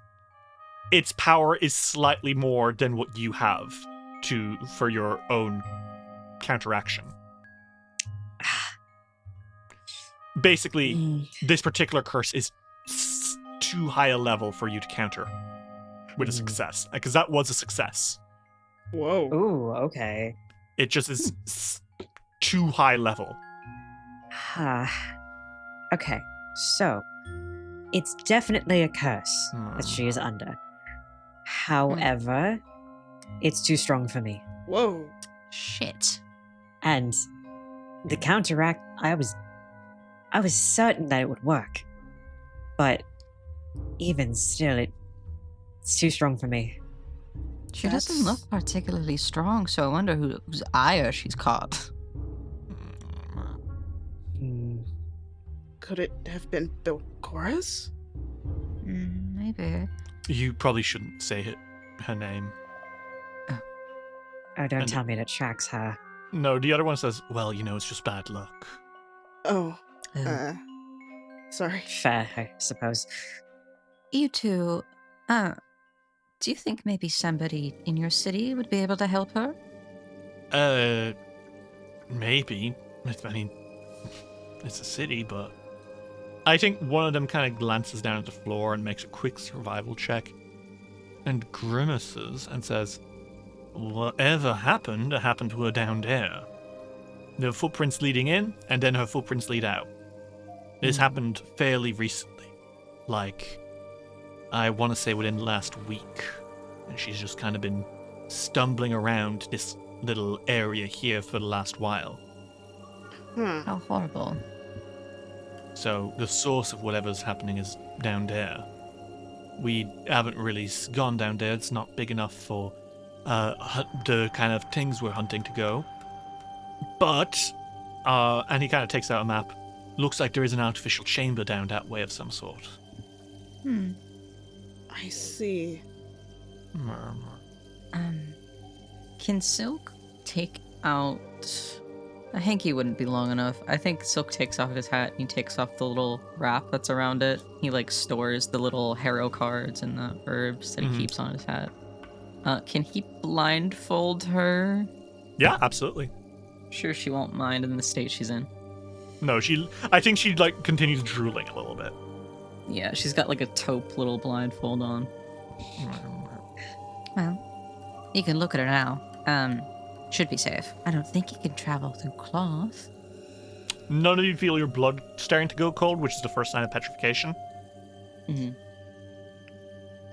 its power is slightly more than what you have for your own counteraction. Basically, this particular curse is too high a level for you to counter with a success, because that was a success. Whoa. Ooh, okay. It just is too high level. Okay, so it's definitely a curse that she is under. However, it's too strong for me. Whoa. Shit. And the counteract, I was certain that it would work. But even still, it's too strong for me. She doesn't look particularly strong, so I wonder whose ire she's caught. Could it have been Bilkora's? Maybe. You probably shouldn't say her name. Oh, don't tell me it attracts her. No, the other one says, well, it's just bad luck. Oh. Sorry. Fair, I suppose. You two, do you think maybe somebody in your city would be able to help her? Maybe. I mean, it's a city, but I think one of them kind of glances down at the floor and makes a quick survival check and grimaces and says, whatever happened to her down there. The footprints leading in, and then her footprints lead out. This happened fairly recently. I want to say within the last week. And she's just kind of been stumbling around this little area here for the last while. How horrible. So the source of whatever's happening is down there. We haven't really gone down there. It's not big enough for the kind of things we're hunting to go. But, and he kind of takes out a map. Looks like there is an artificial chamber down that way of some sort. I see. Can Silk take out... A hanky wouldn't be long enough. I think Silk takes off his hat and he takes off the little wrap that's around it. He stores the little harrow cards and the herbs that he keeps on his hat. Can he blindfold her? Yeah, absolutely. Sure she won't mind in the state she's in. No, I think she continues drooling a little bit. Yeah, she's got a taupe little blindfold on. Well, you can look at her now. Should be safe. I don't think you can travel through cloth. None of you feel your blood starting to go cold, which is the first sign of petrification. Mm-hmm.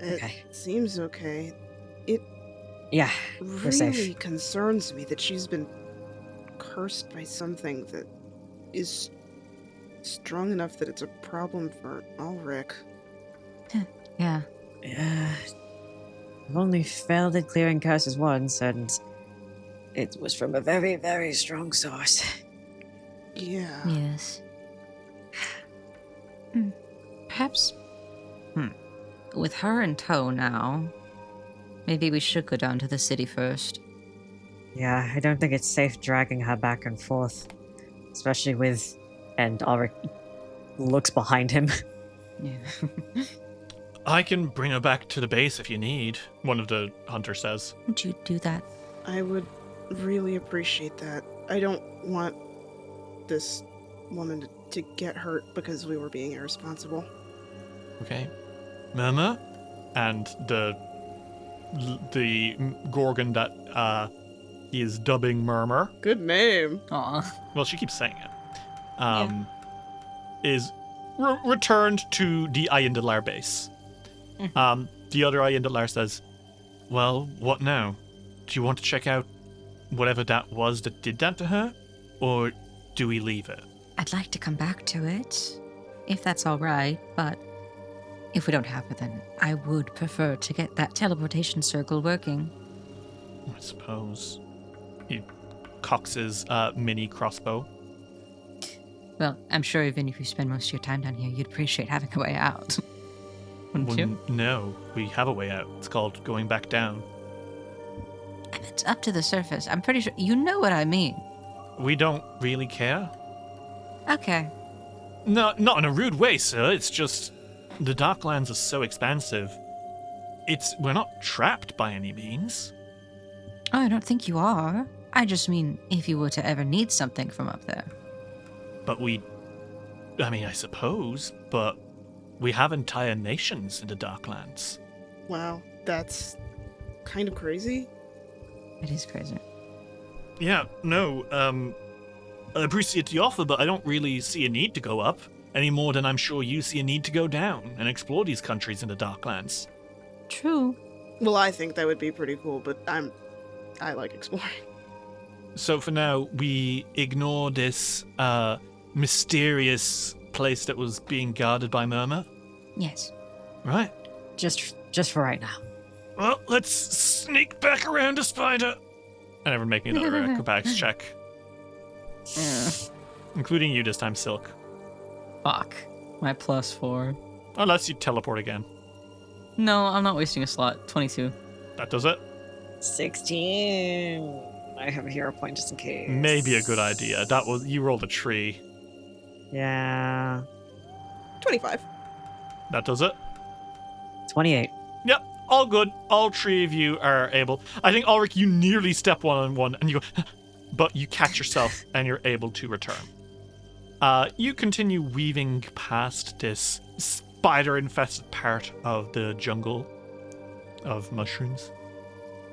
Okay. It seems okay. Yeah, we're Really safe. concerns me that she's been cursed by something that is strong enough that it's a problem for Ulrich. Yeah. Yeah. I've only failed at clearing curses once, and it was from a very, very strong source. Yeah. Yes. Perhaps, with her in tow now, maybe we should go down to the city first. Yeah, I don't think it's safe dragging her back and forth. Especially with... And Ulrich looks behind him. Yeah. I can bring her back to the base if you need, one of the hunters says. Would you do that? I would really appreciate that. I don't want this woman to get hurt because we were being irresponsible. Okay. Murmur? And the gorgon that is dubbing Murmur. Good name. Aw. Well, she keeps saying it. Is returned to the Ayendalar base. The other Ayendalar says, well, what now? Do you want to check out whatever that was that did that to her? Or do we leave it? I'd like to come back to it, if that's all right, but if we don't have it, then I would prefer to get that teleportation circle working. I suppose. He cocks his mini crossbow. Well, I'm sure even if you spend most of your time down here, you'd appreciate having a way out. Wouldn't you? No, we have a way out. It's called going back down. I meant up to the surface. I'm pretty sure you know what I mean. We don't really care. Okay. No, not in a rude way, sir. It's just the Darklands are so expansive. We're not trapped by any means. Oh, I don't think you are. I just mean if you were to ever need something from up there. But I suppose, but we have entire nations in the Darklands. Wow, that's kind of crazy. It is crazy. Yeah, no, I appreciate the offer, but I don't really see a need to go up, any more than I'm sure you see a need to go down and explore these countries in the Darklands. True. Well, I think that would be pretty cool, but I like exploring. So for now, we ignore this, mysterious place that was being guarded by Murmur? Yes. Right. Just for right now. Well, let's sneak back around to Spider. And everyone make me another acrobatics check. Including you this time, Silk. Fuck. My +4. Unless you teleport again. No, I'm not wasting a slot. 22. That does it. 16. I have a hero point just in case. Maybe a good idea. You rolled a tree. Yeah. 25. That does it. 28. Yep, all good. All three of you are able. I think, Ulrich, you nearly step one-on-one, and you go, but you catch yourself, and you're able to return. You continue weaving past this spider-infested part of the jungle of mushrooms,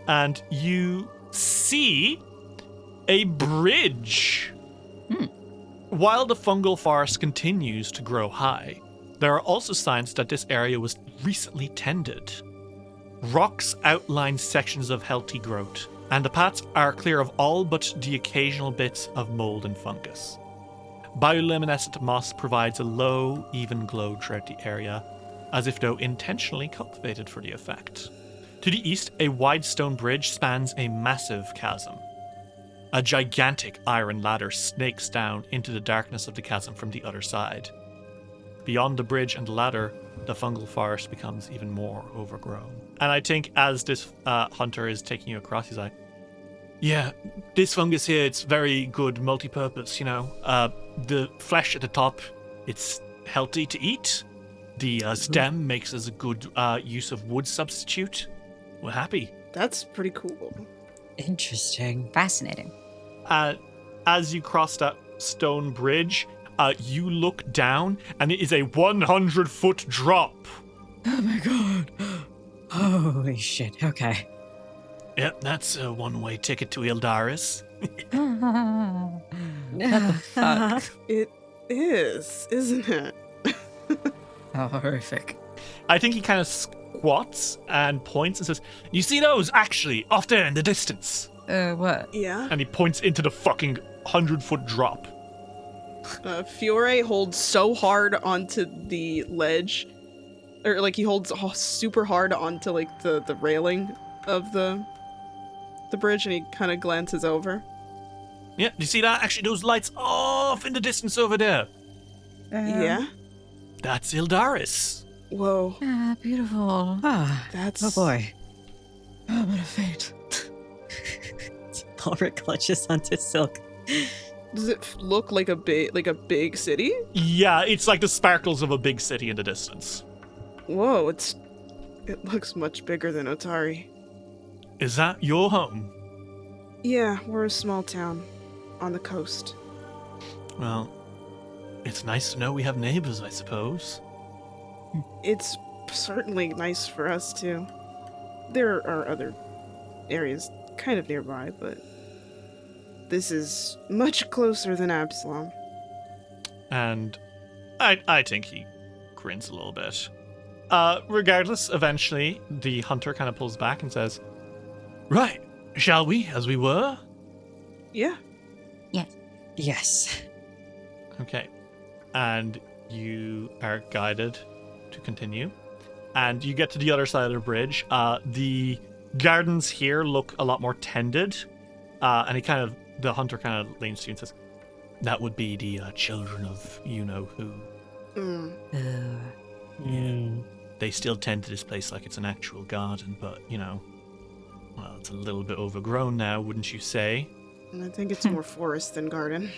and you see a bridge. While the fungal forest continues to grow high, there are also signs that this area was recently tended. Rocks outline sections of healthy growth, and the paths are clear of all but the occasional bits of mold and fungus. Bioluminescent moss provides a low, even glow throughout the area, as if though intentionally cultivated for the effect. To the east, a wide stone bridge spans a massive chasm. A gigantic iron ladder snakes down into the darkness of the chasm from the other side. Beyond the bridge and the ladder, the fungal forest becomes even more overgrown. And I think as this hunter is taking you across, he's like, yeah, this fungus here, it's very good multi-purpose, the flesh at the top, it's healthy to eat. The stem makes us a good use of wood substitute. We're happy. That's pretty cool. Interesting. Fascinating. As you cross that stone bridge, you look down, and it is a 100-foot drop. Oh my god. Holy shit. Okay. Yep, that's a one-way ticket to Ildaris. What the fuck? It is, isn't it? How horrific. I think he kind of squats and points and says, you see those, actually, off there in the distance? What? Yeah. And he points into the fucking 100-foot drop. Fiore holds so hard onto the ledge, or like he holds super hard onto like the railing of the bridge, and he kind of glances over. Yeah, do you see that? Actually, those lights off in the distance over there. Yeah. That's Ildaris. Whoa. Ah, beautiful. Ah, That's. oh boy. Oh, what a fate. Ulrich clutches onto Silk. Does it look like a big city? Yeah, it's like the sparkles of a big city in the distance. Whoa, it looks much bigger than Otari. Is that your home? Yeah, we're a small town on the coast. Well, it's nice to know we have neighbors, I suppose. It's certainly nice for us too. There are other areas kind of nearby, but This is much closer than Absalom. And I think he grins a little bit. Regardless, eventually, the hunter kind of pulls back and says, "Right, shall we, as we were?" Yeah. Yes. Okay. And you are guided to continue. And you get to the other side of the bridge. The gardens here look a lot more tended. And the hunter kind of leans to you and says, "That would be the children of you-know-who. They still tend to this place like it's an actual garden, but, well, it's a little bit overgrown now, wouldn't you say?" I think it's more forest than garden.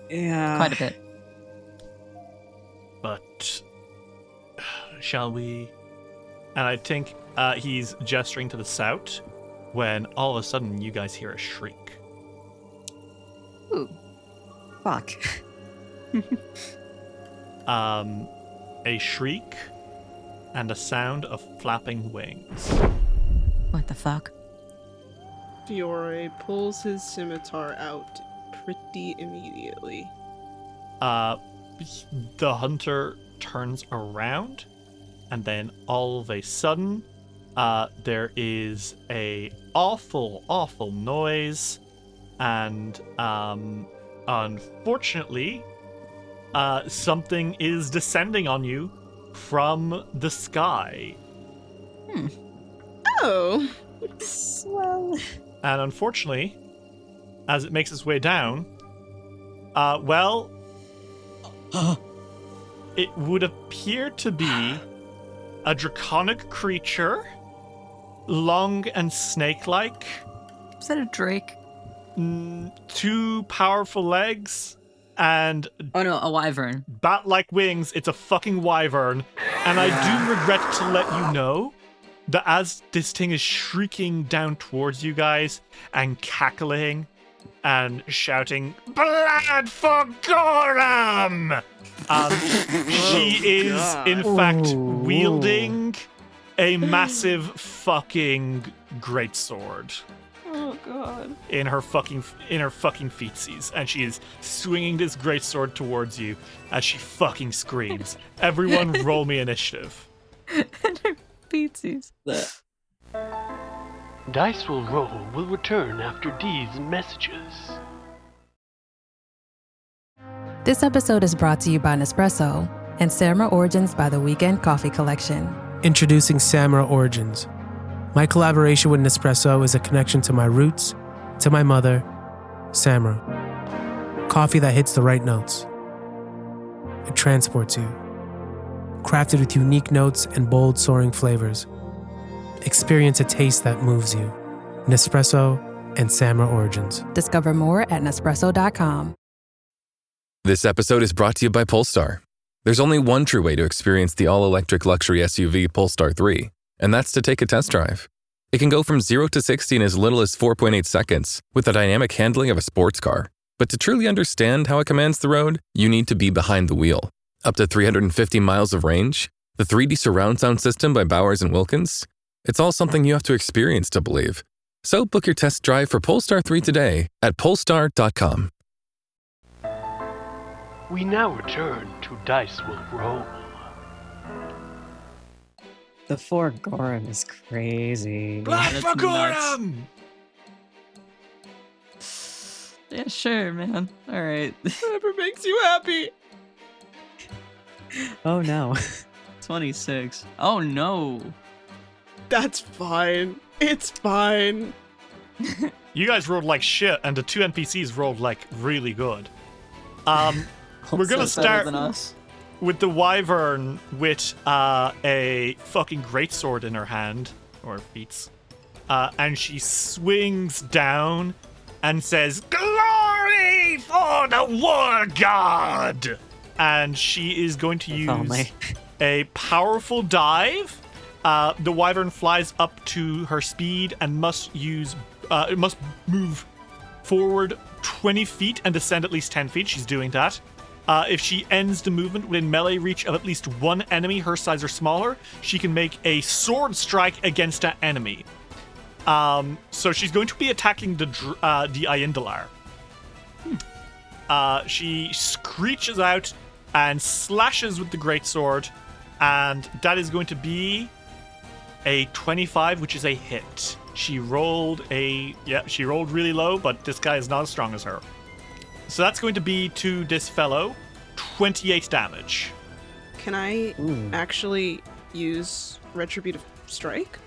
Yeah. Quite a bit. But shall we? And I think he's gesturing to the south when all of a sudden you guys hear a shriek. Ooh. Fuck. A shriek and a sound of flapping wings. What the fuck? Fiore pulls his scimitar out pretty immediately. The hunter turns around, and then all of a sudden, there is a awful noise, and unfortunately, something is descending on you from the sky. Oh. Well. And unfortunately, as it makes its way down, it would appear to be a draconic creature, long and snake-like. Is that a drake? 2 powerful legs, and Oh no, a wyvern. bat-like wings. It's a fucking wyvern. And I do regret to let you know that as this thing is shrieking down towards you guys and cackling and shouting, "Blood for Gorham!" She is, in fact, wielding a massive fucking greatsword. Oh god. In her fucking feetsies, and she is swinging this greatsword towards you as she fucking screams. Everyone, roll me initiative. Feetsies. Dice will roll will return after these messages. This episode is brought to you by Nespresso and Samra Origins by the Weekend Coffee Collection. Introducing Samra Origins. My collaboration with Nespresso is a connection to my roots, to my mother, Samra. Coffee that hits the right notes. It transports you. Crafted with unique notes and bold, soaring flavors. Experience a taste that moves you. Nespresso and Samra Origins. Discover more at Nespresso.com. This episode is brought to you by Polestar. There's only one true way to experience the all-electric luxury SUV Polestar 3, and that's to take a test drive. It can go from 0 to 60 in as little as 4.8 seconds with the dynamic handling of a sports car. But to truly understand how it commands the road, you need to be behind the wheel. Up to 350 miles of range, the 3D surround sound system by Bowers & Wilkins. It's all something you have to experience to believe. So book your test drive for Polestar 3 today at Polestar.com. We now return to Dice Will Roll. The Four Gorham is crazy. Blood for Gorham! Yeah, sure, man. All right. Whatever makes you happy. Oh no. 26. Oh no. That's fine. It's fine. You guys rolled like shit, and the 2 NPCs rolled like really good. We're gonna start with the wyvern with a fucking greatsword in her hand, or feats, and she swings down and says, "Glory for the war god!" And she is going to use a powerful dive. The wyvern flies up to her speed and must move forward 20 feet and descend at least 10 feet. She's doing that. If she ends the movement within melee reach of at least one enemy her size or smaller, she can make a sword strike against that enemy. So she's going to be attacking the Ayendalar. She screeches out and slashes with the greatsword, and that is going to be a 25, which is a hit. She rolled really low, but this guy is not as strong as her. So that's going to be to this fellow 28 damage. Can I actually use Retributive Strike?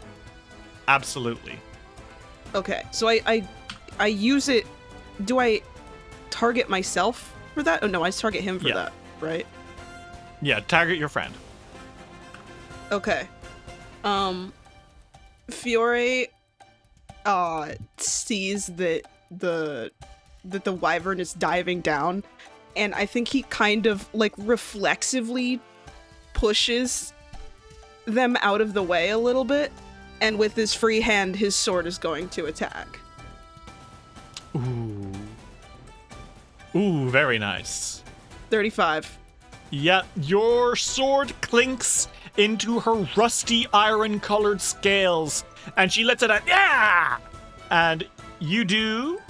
Absolutely. Okay, so I use it. Do I target myself for that? Oh no, I target him for that, right? Yeah, target your friend. Okay. Fiore sees that the wyvern is diving down, and I think he kind of like reflexively pushes them out of the way a little bit, and with his free hand, his sword is going to attack. Ooh, very nice. 35. Yeah, your sword clinks into her rusty iron-colored scales, and she lets it out. Yeah! And you do...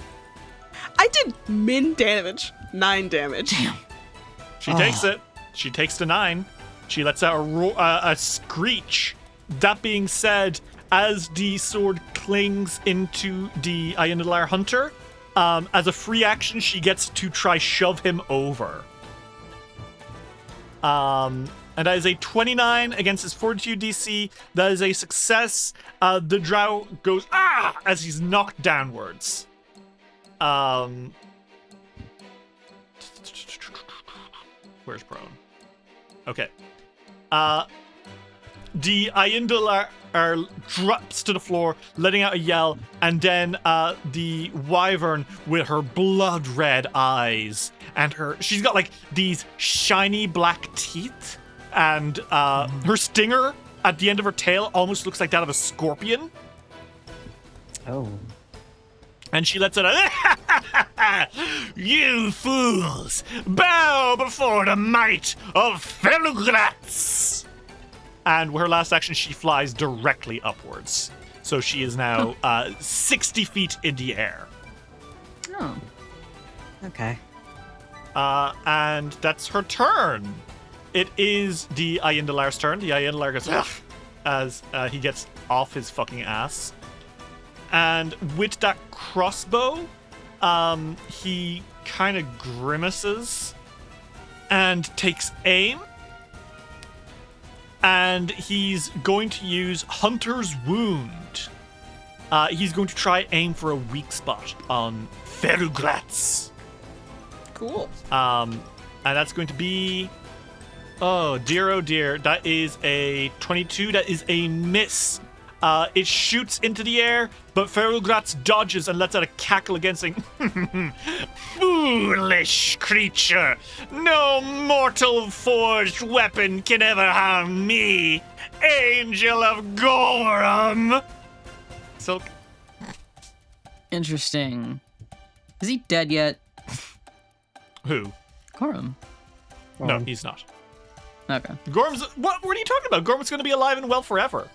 I did min damage. 9 damage. Damn. She takes it. She takes the 9. She lets out a screech. That being said, as the sword clings into the Ayendalar hunter, as a free action, she gets to try shove him over. And that is a 29 against his Fortitude DC. That is a success. The drow goes, as he's knocked downwards. Where's prone? Okay. The Ayendalar drops to the floor, letting out a yell, and then the wyvern with her blood red eyes and she's got like these shiny black teeth, and her stinger at the end of her tail almost looks like that of a scorpion. Oh. And she lets it out. You fools! Bow before the might of Felugratz! And with her last action, she flies directly upwards. So she is now 60 feet in the air. Oh. Okay. And that's her turn. It is the Ayendalar's turn. The Ayendalar goes, as he gets off his fucking ass. And with that crossbow, he kind of grimaces and takes aim. And he's going to use Hunter's Wound. He's going to try aim for a weak spot on Felugratz. Cool. And that's going to be... Oh dear. That is a 22. That is a miss. It shoots into the air, but Felugratz dodges and lets out a cackle against it. Foolish creature! No mortal forged weapon can ever harm me, Angel of Gorham! Silk. Interesting. Is he dead yet? Who? Gorham. No, he's not. Okay. Gorham's... What are you talking about? Gorham's going to be alive and well forever.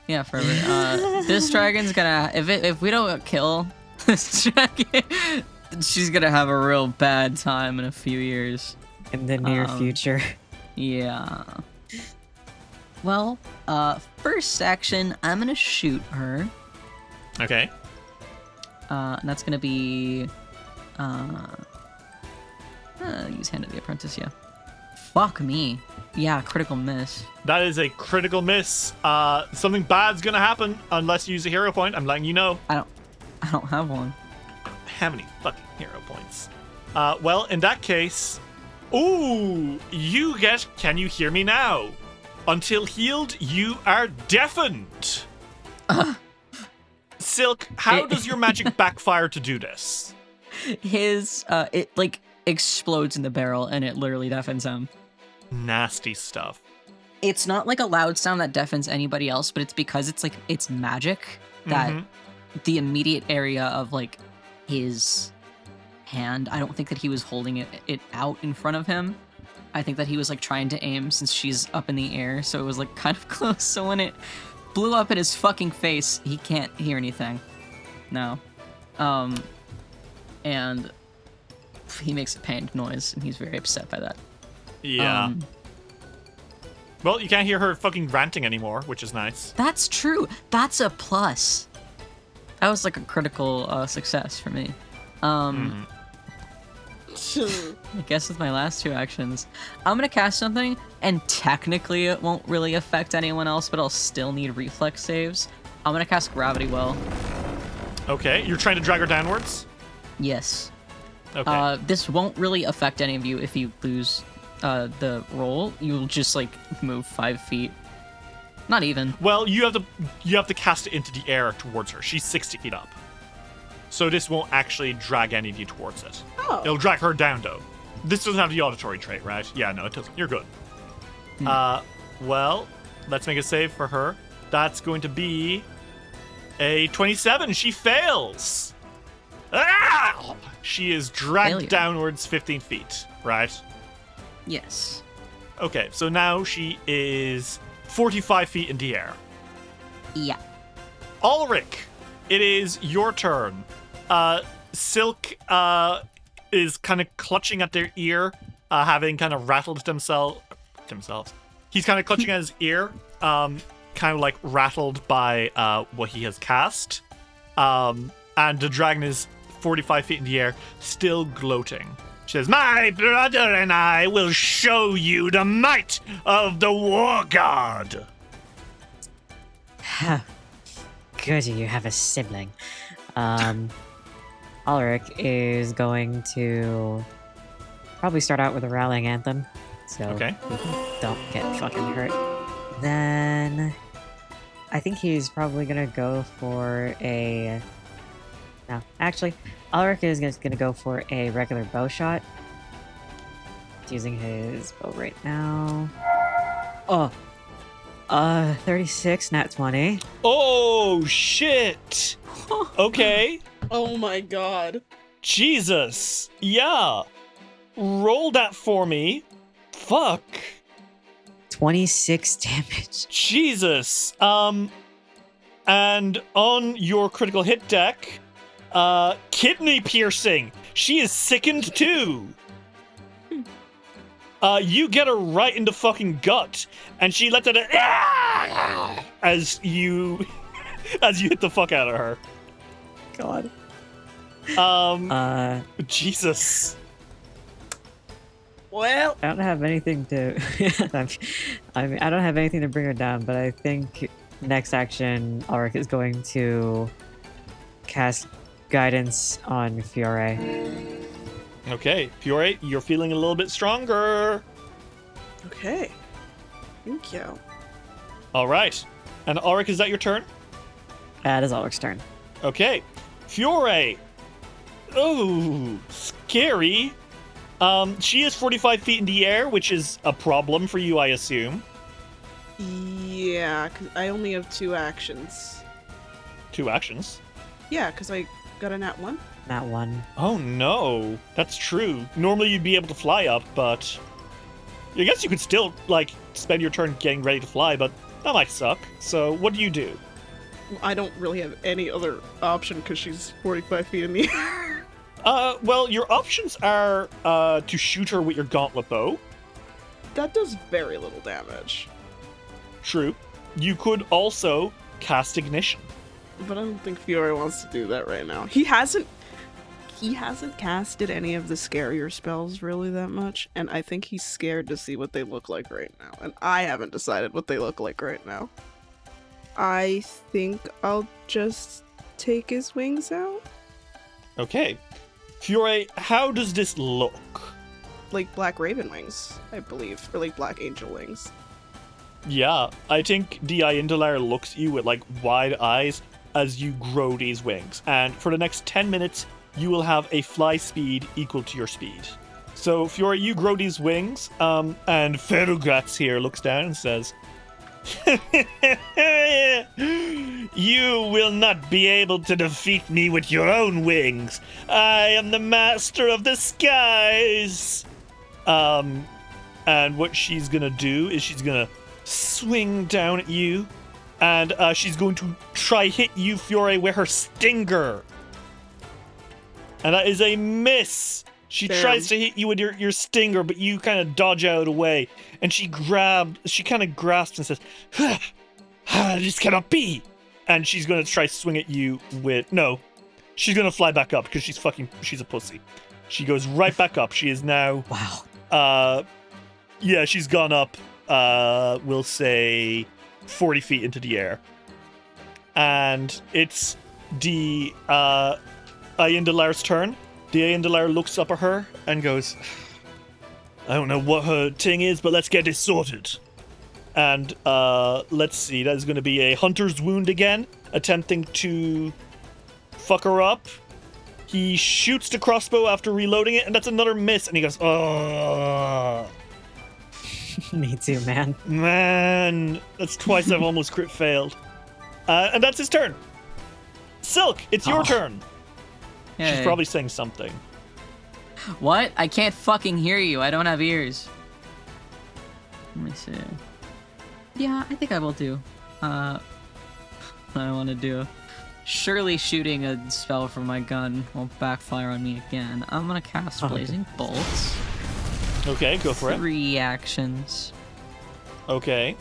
Yeah, forever. This dragon's gonna... If we don't kill this dragon, she's gonna have a real bad time in a few years. In the near future. Yeah. Well, first action, I'm gonna shoot her. Okay. And that's gonna be... use Hand of the Apprentice, yeah. Fuck me. Yeah, critical miss. That is a critical miss. Something bad's gonna happen unless you use a hero point. I'm letting you know. I don't have one. How many fucking hero points? Well, in that case, ooh, you get Can You Hear Me Now? Until healed, you are deafened. Silk, how does your magic backfire to do this? It like explodes in the barrel and it literally deafens him. Nasty stuff. It's not like a loud sound that deafens anybody else, but it's because it's magic that the immediate area of like his hand, I don't think that he was holding it out in front of him. I think that he was like trying to aim since she's up in the air, so it was like kind of close. So when it blew up in his fucking face. He can't hear anything. No. And he makes a pained noise, and he's very upset by that. Yeah. Well, you can't hear her fucking ranting anymore, which is nice. That's true. That's a plus. That was like a critical success for me. I guess with my last 2 actions, I'm gonna cast something, and technically it won't really affect anyone else, but I'll still need reflex saves. I'm gonna cast Gravity Well. Okay, you're trying to drag her downwards? Yes. Okay. This won't really affect any of you if you lose the roll. You'll just like move 5 feet. Not even. Well, you have to cast it into the air towards her. She's 60 feet up. So this won't actually drag any of you towards it. Oh. It'll drag her down, though. This doesn't have the auditory trait, right? Yeah, no, it doesn't. You're good. Well, let's make a save for her. That's going to be a 27. She fails. Ah! She is dragged downwards 15 feet, right? Yes. Okay, so now she is 45 feet in the air. Yeah. Ulrich, it is your turn. Silk is kind of clutching at their ear, having kind of rattled themselves. He's kind of clutching at his ear, kind of like rattled by what he has cast. And the dragon is 45 feet in the air, still gloating. She says, "My brother and I will show you the might of the War God." Good, you have a sibling. Ulrich is going to probably start out with a rallying anthem, so okay. Don't get fucking hurt. Then I think he's probably gonna go for a. No, actually, Ulrich is just gonna go for a regular bow shot. He's using his bow right now. 36, nat 20. Oh, shit. Okay. Oh my god. Jesus. Yeah. Roll that for me. Fuck. 26 damage. Jesus. And on your critical hit deck, kidney piercing. She is sickened too. You get her right in the fucking gut, and she lets out a as you hit the fuck out of her. God. Jesus. Well, I don't have anything to. I mean, I don't have anything to bring her down, but I think next action, Ulrich is going to cast guidance on Fiore. Okay, Fiore, you're feeling a little bit stronger. Okay. Thank you. All right. And Ulrich, is that your turn? That is Ulrich's turn. Okay. Fiore. Oh, scary. She is 45 feet in the air, which is a problem for you, I assume. Yeah, because I only have 2 actions. 2 actions? Yeah, because I got a nat 1. Nat 1. Oh no, that's true. Normally you'd be able to fly up, but I guess you could still, like, spend your turn getting ready to fly, but that might suck. So what do you do? I don't really have any other option because she's 45 feet in the air. Well, your options are to shoot her with your gauntlet bow. That does very little damage. True. You could also cast Ignition. But I don't think Fiore wants to do that right now. He hasn't casted any of the scarier spells really that much, and I think he's scared to see what they look like right now. And I haven't decided what they look like right now. I think I'll just take his wings out. Okay. Fiore, how does this look? Like black raven wings, I believe. Or like black angel wings. Yeah, I think the Aindalar looks at you with like wide eyes as you grow these wings. And for the next 10 minutes, you will have a fly speed equal to your speed. So, Fiore, you grow these wings, and Ferugratz here looks down and says, "You will not be able to defeat me with your own wings. I am the master of the skies." And what she's gonna do is she's gonna swing down at you And she's going to try hit you, Fiore, with her stinger. And that is a miss. She tries to hit you with your stinger, but you kind of dodge out of the way. And she kind of grasps and says, this cannot be. And she's going to try swing at you with, no, she's going to fly back up because she's a pussy. She goes right back up. She is now, she's gone up, we'll say 40 feet into the air. And it's the Ayendalar's turn. The Ayendalar looks up at her and goes, I don't know what her thing is, but let's get this sorted. And let's see, that is going to be a hunter's wound again, attempting to fuck her up. He shoots the crossbow after reloading it, and that's another miss. And he goes, oh. Me too, man. Man, that's twice I've almost crit failed. And that's his turn. Silk, it's your turn. Yay. She's probably saying something. What? I can't fucking hear you. I don't have ears. Let me see. Yeah, I think I will do. I want to do. Surely shooting a spell from my gun won't backfire on me again. I'm gonna cast Blazing Bolts. Okay, go for it. 3 actions. Okay.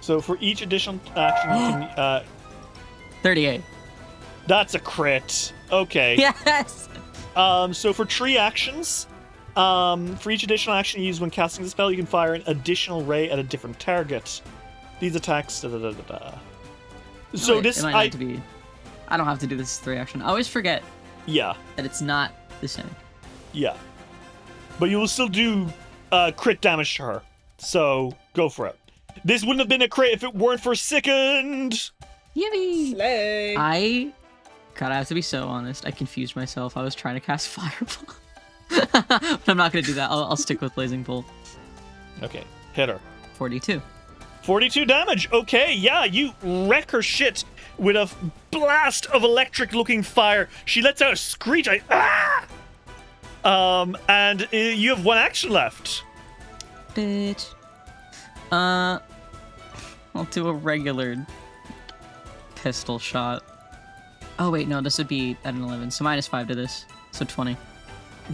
So for each additional action, you can, 38. That's a crit. Okay. Yes! So for 3 actions, for each additional action you use when casting the spell, you can fire an additional ray at a different target. These attacks, So Wait, this, it might not to be. I don't have to do this 3 action. I always forget. Yeah. That it's not the same. Yeah. But you will still do crit damage to her. So go for it. This wouldn't have been a crit if it weren't for Sickened. Yippee! Slay. I have to be so honest. I confused myself. I was trying to cast Fireball. But I'm not going to do that. I'll stick with Blazing Bolt. Okay. Hit her. 42. 42 damage. Okay, yeah, you wreck her shit with a blast of electric-looking fire. She lets out a screech. And you have 1 action left. Bitch. I'll do a regular pistol shot. Oh wait, no, this would be at an 11, so -5 to this, so 20.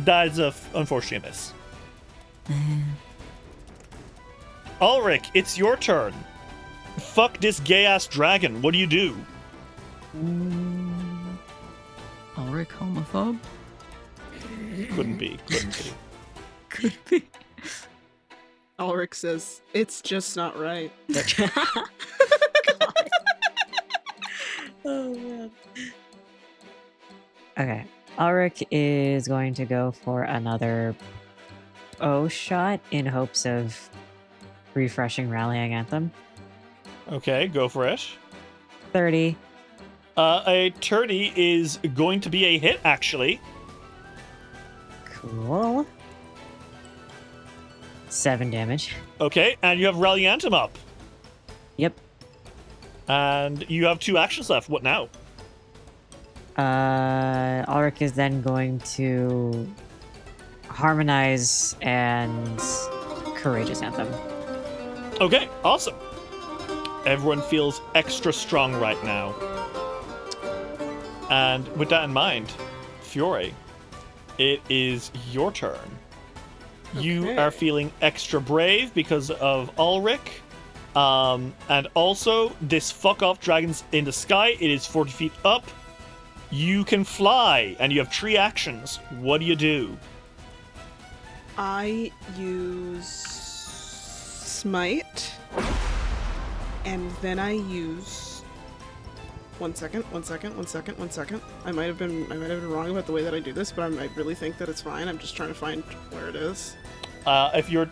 That is unfortunately a miss. Ulrich, it's your turn. Fuck this gay-ass dragon. What do you do? Ulrich homophobe? Couldn't be. Could be. Ulrich says, it's just not right. Oh, man. Okay. Ulrich is going to go for another bow shot in hopes of refreshing Rallying Anthem. Okay, go for it. 30. A 30 is going to be a hit, actually. Cool. 7 damage. Okay, and you have Rally Anthem up. Yep. And you have 2 actions left. What now? Ulrich is then going to harmonize and Courageous Anthem. Okay, awesome. Everyone feels extra strong right now. And with that in mind, Fiore, it is your turn. Okay. You are feeling extra brave because of Ulrich. And also, this fuck-off dragon's in the sky. It is 40 feet up. You can fly, and you have 3 actions. What do you do? I use Smite, and then I use... One second. I might have been wrong about the way that I do this, but I really think that it's fine. I'm just trying to find where it is. If you're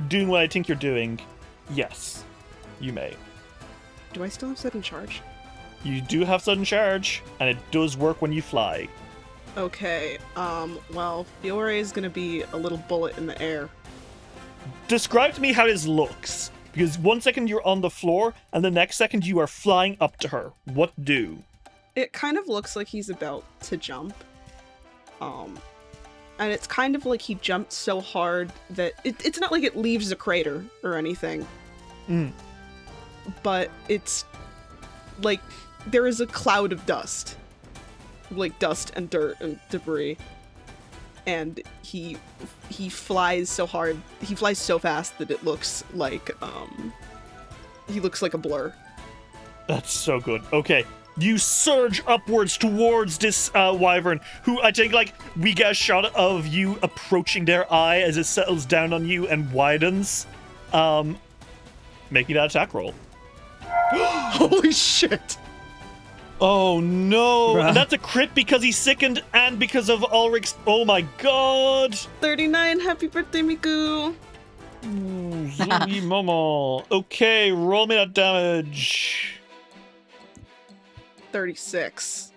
doing what I think you're doing, yes, you may. Do I still have sudden charge? You do have sudden charge, and it does work when you fly. Okay, well, Fiore is gonna be a little bullet in the air. Describe to me how this looks. Because 1 second you're on the floor, and the next second you are flying up to her. What do? It kind of looks like he's about to jump. And it's kind of like he jumped so hard that it's not like it leaves a crater or anything. But it's like, there is a cloud of dust. Like, dust and dirt and debris. And he flies so hard, he flies so fast that it looks like, he looks like a blur. That's so good. Okay. You surge upwards towards this wyvern, who I think, like, we get a shot of you approaching their eye as it settles down on you and widens. Making that attack roll. Holy shit! Oh no! Bruh. And that's a crit because he's sickened and because of Ulrich's. Oh my god! 39, happy birthday, Miku! Zooey Momo. Okay, roll me that damage. 36.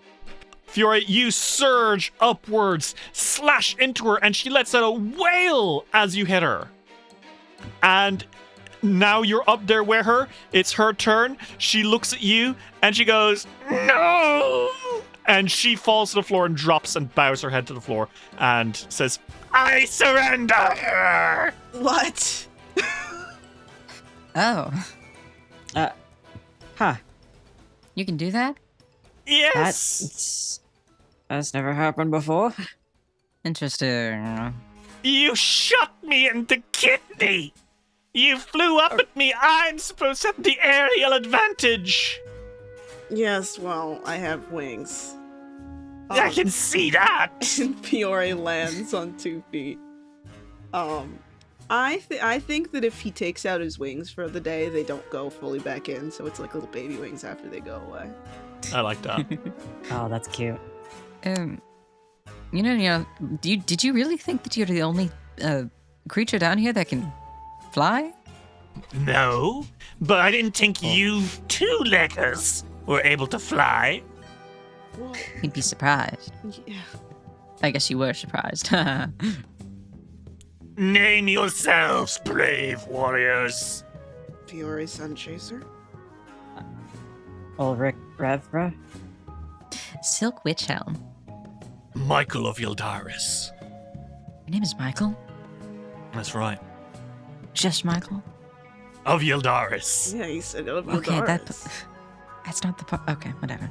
Fiore, you surge upwards, slash into her, and she lets out a wail as you hit her. And now you're up there with her. It's her turn. She looks at you, and she goes, "No!" And she falls to the floor and drops and bows her head to the floor and says, "I surrender!" What? Oh. Huh. You can do that? Yes! That's never happened before. Interesting. You shot me in the kidney! You flew up at me! I'm supposed to have the aerial advantage! Yes, well, I have wings. I can see that! And Fiore lands on 2 feet. I think that if he takes out his wings for the day, they don't go fully back in, so it's like little baby wings after they go away. I like that. Oh, that's cute. Did you really think that you're the only creature down here that can fly? No, but I didn't think you two-leggers were able to fly. Well, You'd be surprised. yeah. I guess you were surprised. Name yourselves, brave warriors. Fiore Sunchaser? Ulrich Revra. Silk Witchhelm. Michael of Yildaris. Your name is Michael? That's right. Just Michael? Of Yildaris. Yeah, he said it. Okay, that's not the part. Okay, whatever.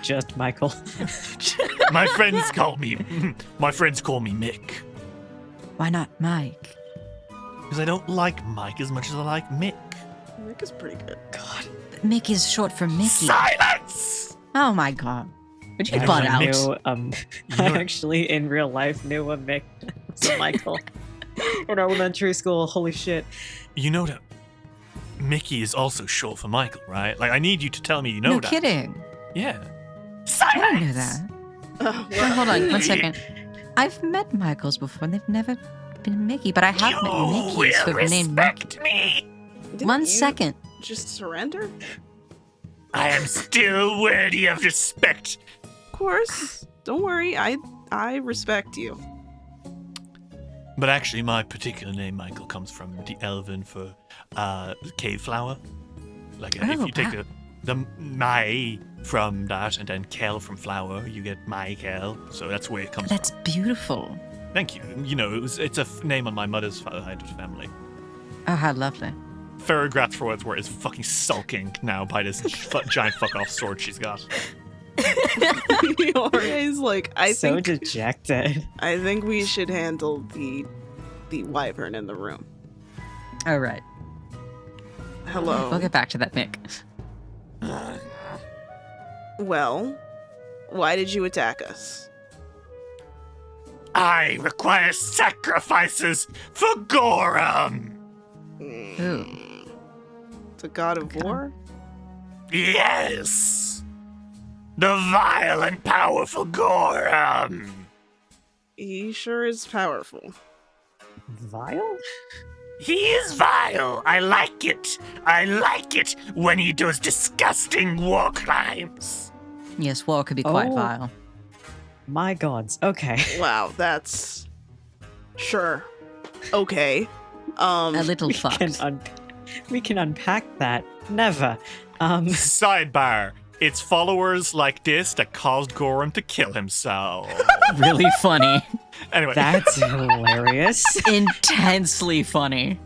Just Michael. My friends call me Mick. Why not Mike? Because I don't like Mike as much as I like Mick. Mick is pretty good. God. But Mick is short for Mickey. Silence! Oh my god. Would you I butt actually out? knew, I actually, in real life, knew a Mick was a Michael. In elementary school, holy shit. You know that Mickey is also short for Michael, right? Like, I need you to tell me you know No that. kidding. Yeah. I didn't know that. Well, Wait, hold on, 1 second. I've met Michaels before, and they've never been Mickey, but I have met Mickeys who've been named Mickey. Me. didn't 1 you second. Just surrender? I am still worthy of respect. Of course. Don't worry. I respect you. But actually, my particular name, Michael, comes from the Elven for cave flower. Like, if you take the Mai from that and then Kel from flower, you get Michael. So that's where it comes That's from. beautiful. Thank you. You know, it's a name on my mother's side of the family. Oh, how lovely. Farragrath, for what it's worth, is fucking sulking now by this giant fuck-off sword she's got. Fiore's like, I So think dejected. I think we should handle the wyvern in the room. All right. Hello. We'll get back to that, Mick. Well, why did you attack us? I require sacrifices for Gorum! Ooh. The god of war? Yes! The vile and powerful Gorum! He sure is powerful. Vile? He is vile. I like it. I like it when he does disgusting war crimes. Yes, war could be quite Oh. vile. My gods. Okay. Wow, that's sure. Okay. A little fucked. We can unpack that. Never. Sidebar. It's followers like this that caused Gorum to kill himself. Really funny. Anyway. That's hilarious. Intensely funny.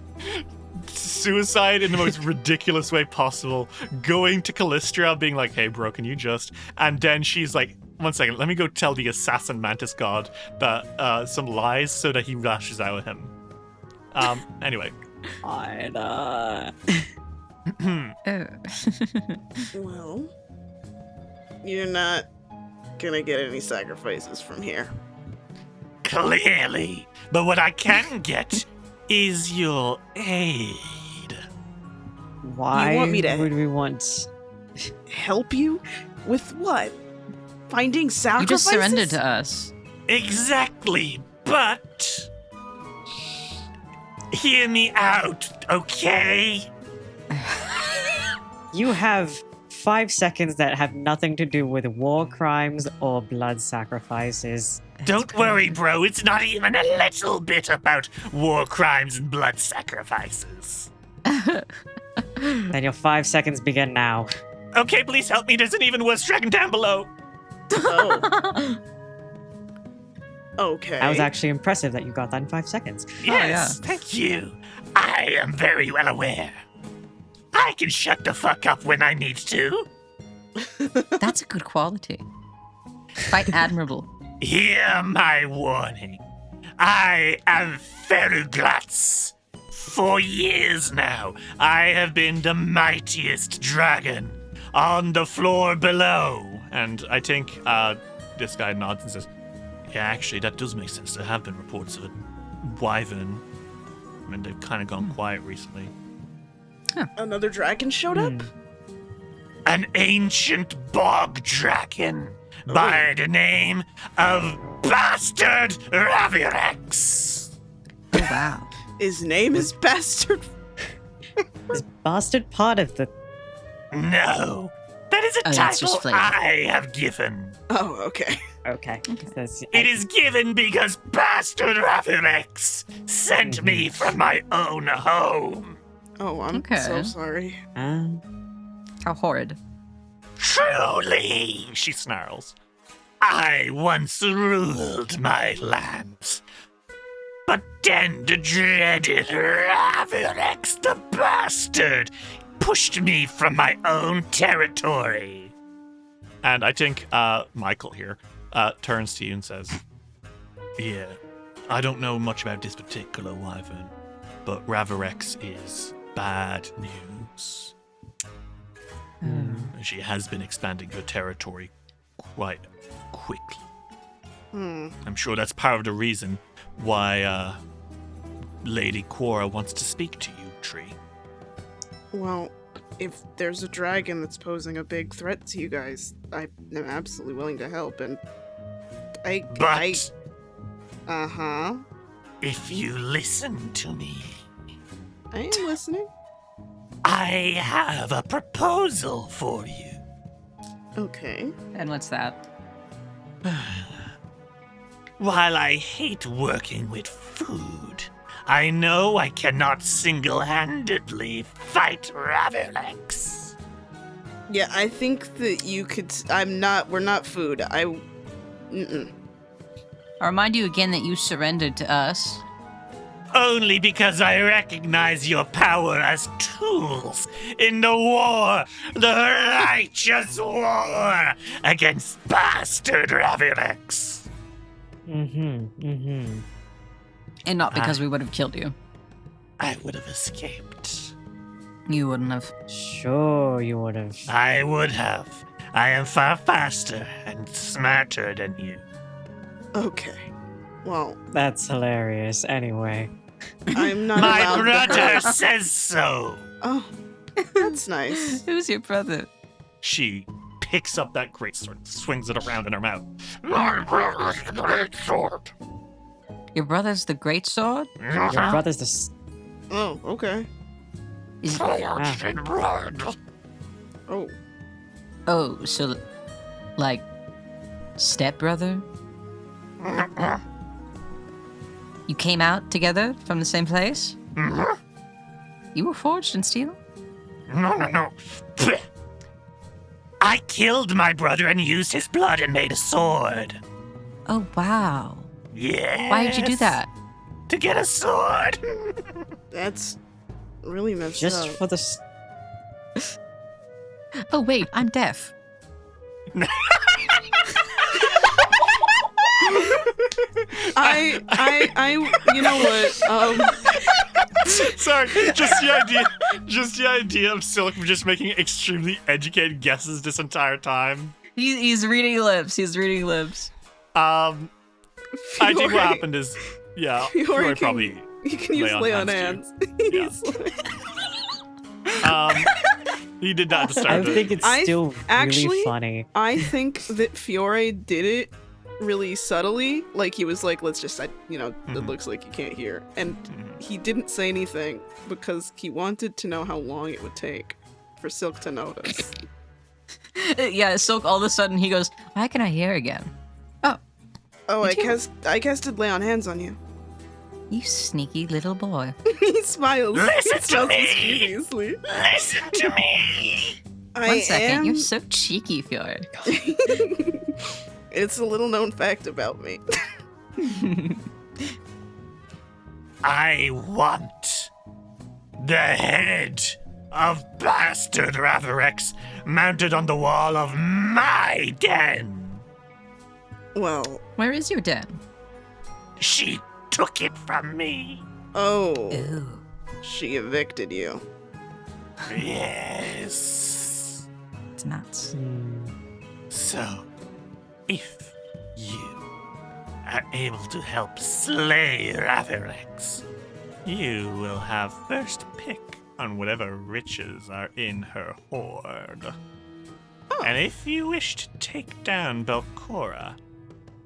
suicide in the most ridiculous way possible, going to Callistra, being like, hey, bro, can you just... And then she's like, 1 second, let me go tell the assassin mantis god that some lies so that he lashes out at him. Anyway. Well, you're not gonna get any sacrifices from here. Clearly. But what I can get is your aid. Why You want me to- would we want... Help you? With what? Finding You sacrifices? just surrendered to us. Exactly, but... Hear me out, okay? You have 5 seconds that have nothing to do with war crimes or blood sacrifices. Don't worry, bro. It's not even a little bit about war crimes and blood sacrifices. Then your 5 seconds begin now. Okay, please help me. There's an even worse dragon down below. Oh. Okay. That was actually impressive that you got that in 5 seconds. Yes, thank you. I am very well aware. I can shut the fuck up when I need to. That's a good quality. Quite admirable. Hear my warning. I am Feruglatz. For years now, I have been the mightiest dragon on the floor below. And I think this guy nods and says, yeah, actually, that does make sense. There have been reports of a wyvern. I mean, they've kind of gone quiet recently. Another dragon showed up? An ancient bog dragon by the name of Bastard Ravirex. Oh, wow. His name is Bastard. Is bastard part of the... No, that is a that's just title flavor. I have given. Oh, okay. Okay. It is given because Bastard Ravirex sent me from my own home. Oh, I'm Okay. so sorry. How horrid. Truly, she snarls. I once ruled my lands. But then the dreaded Ravirex, the bastard, pushed me from my own territory. And I think Michael here turns to you and says, yeah, I don't know much about this particular wyvern, but Ravirex is bad news. She has been expanding her territory quite quickly. I'm sure that's part of the reason why Lady Quora wants to speak to you, Tree. Well, if there's a dragon that's posing a big threat to you guys, I am absolutely willing to help, and But Uh-huh. if you listen to me, I am listening. I have a proposal for you. Okay. And what's that? While I hate working with food, I know I cannot single-handedly fight Ravirex. Yeah, I think that you could... We're not food. Mm-mm. I'll remind you again that you surrendered to us. Only because I recognize your power as tools in the war, the righteous war against Bastard Ravirex. And not because we would have killed you. I would have escaped. You wouldn't have. Sure you would have. I would have. I am far faster and smarter than you. Okay. Well, That's hilarious. Anyway. I'm not My allowed to brother hurt. says so. Oh, that's nice. Who's your brother? She picks up that greatsword and swings it around in her mouth. My brother's great sword. Your brother's the Great Sword? Your brother's the... Oh, okay. Is Forged in blood. Oh. Oh, so, like, stepbrother? You came out together from the same place? You were forged in steel? No. I killed my brother and used his blood and made a sword. Oh, wow. Yes. Why did you do that? To get a sword. That's really messed Just up. for the... Oh wait, I'm deaf. You know what? Sorry, just the idea of Silk just making extremely educated guesses this entire time. He's reading lips. He's reading lips. I think what happened is, yeah, Fiore probably. You can use lay on hands. He did that to start. I think it's still actually, really funny. I think that Fiore did it really subtly. Like, he was like, let's just, it looks like you can't hear. And he didn't say anything because he wanted to know how long it would take for Silk to notice. Yeah, Silk, all of a sudden, he goes, why can I hear again? Oh, I casted lay on hands on you. You sneaky little boy. He smiles. Listen He to smiles me! mischievously. Listen to me! One second, you're so cheeky, Fjord. It's a little known fact about me. I want the head of bastard Raverex mounted on the wall of my den. Well, where is your den? She took it from me. Oh. Ooh. She evicted you. Yes. It's nuts. So, if you are able to help slay Raverex, You will have first pick on whatever riches are in her hoard. And if you wish to take down Belcora,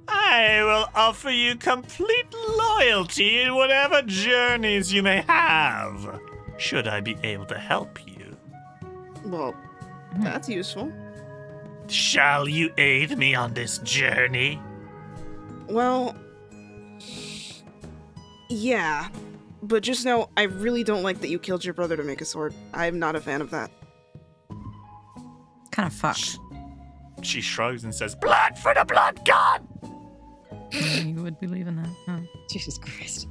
I will offer you complete loyalty in whatever journeys you may have, should I be able to help you. Well, that's useful. shall you aid me on this journey? Well, yeah. But just know, I really don't like that you killed your brother to make a sword. I'm not a fan of that. Kind of fucked. She shrugs and says, Blood for the blood god! You would believe in that, huh? Jesus Christ.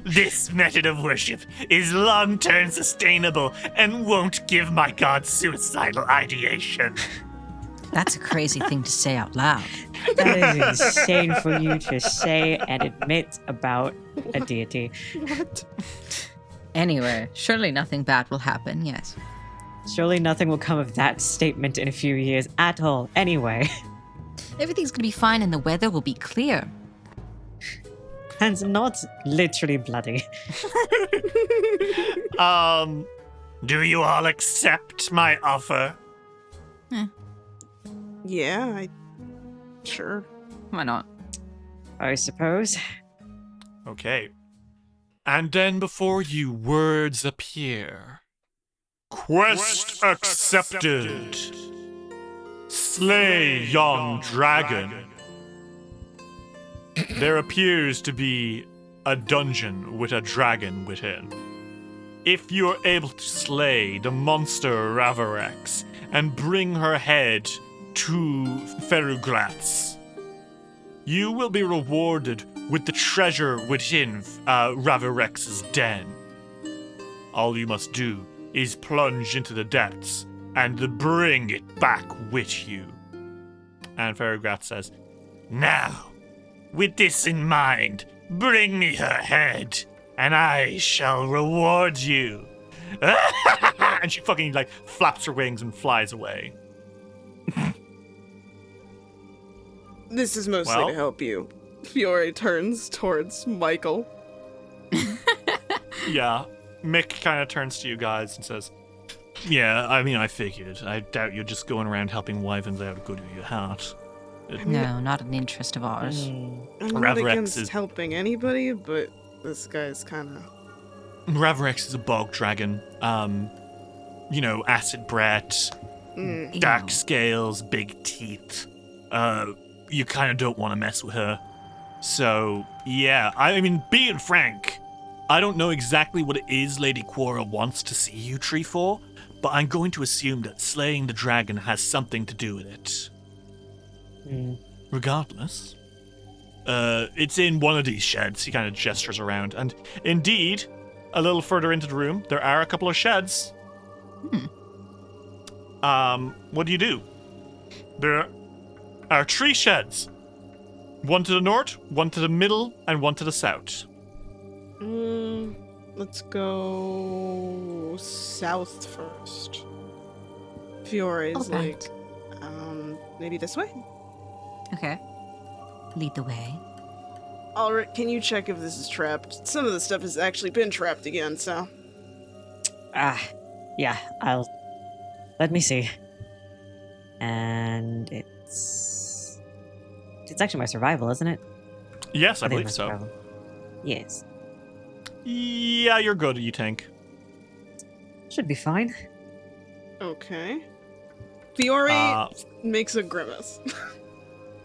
This method of worship is long-term sustainable and won't give my god suicidal ideation. That's a crazy thing to say out loud. That is insane for you to say and admit about a deity. What? Anyway, surely nothing bad will happen, yes. Surely nothing will come of that statement in a few years at all, anyway. Everything's gonna be fine and the weather will be clear. And not literally bloody. Do you all accept my offer? Yeah, sure. Why not? I suppose. Okay. And then before you words appear. Quest accepted. Slay young dragon. There appears to be a dungeon with a dragon within. If you are able to slay the monster Raverex and bring her head to Ferugratz, you will be rewarded with the treasure within Raverex's den. All you must do is plunge into the depths and bring it back with you. And Ferugratz says, Now, with this in mind, bring me her head, and I shall reward you. and she fucking flaps her wings and flies away. This is mostly to help you. Fiore turns towards Michael. Yeah, Mick kind of turns to you guys and says, yeah, I mean, I figured. I doubt you're just going around helping Wyverns out of good of your heart. No, not an interest of ours. I'm not against helping anybody, but this guy's kind of... Raverex is a bog dragon. Acid breath, dark scales, big teeth. You kind of don't want to mess with her. So, yeah, I mean, being frank, I don't know exactly what it is Lady Quora wants to see you tree for, but I'm going to assume that slaying the dragon has something to do with it. Regardless, It's in one of these sheds. He kind of gestures around. And indeed, a little further into the room, there are a couple of sheds. What do you do? There are 3 sheds. One to the north, one to the middle, and one to the south. Let's go south first. Fiore's like, maybe this way? Okay. Lead the way. Alright, can you check if this is trapped? Some of the stuff has actually been trapped again, so. Yeah, let me see. And it's actually my survival, isn't it? Yes, I think believe my so. survival. Yes. Yeah, you're good, you think. Should be fine. Okay. Fiore makes a grimace.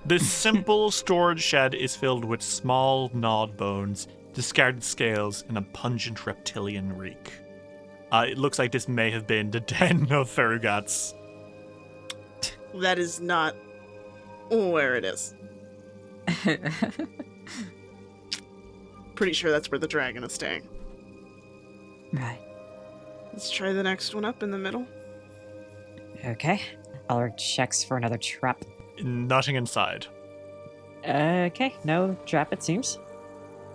This simple storage shed is filled with small gnawed bones, discarded scales, and a pungent reptilian reek. It looks like this may have been the den of Ferugats. That is not where it is. Pretty sure that's where the dragon is staying. Right. Let's try the next one up in the middle. Okay. Ulrich checks for another trap. Nothing inside. Okay, no trap it seems.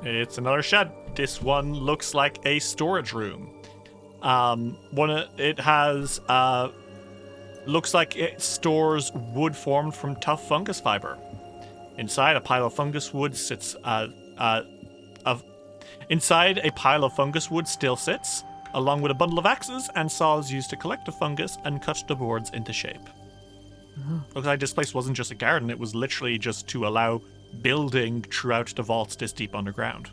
It's another shed. This one looks like a storage room. It has looks like it stores wood formed from tough fungus fiber. Inside a pile of fungus wood sits inside a pile of fungus wood still sits, along with a bundle of axes and saws used to collect the fungus and cut the boards into shape. Looks like this place wasn't just a garden, it was literally just to allow building throughout the vaults this deep underground.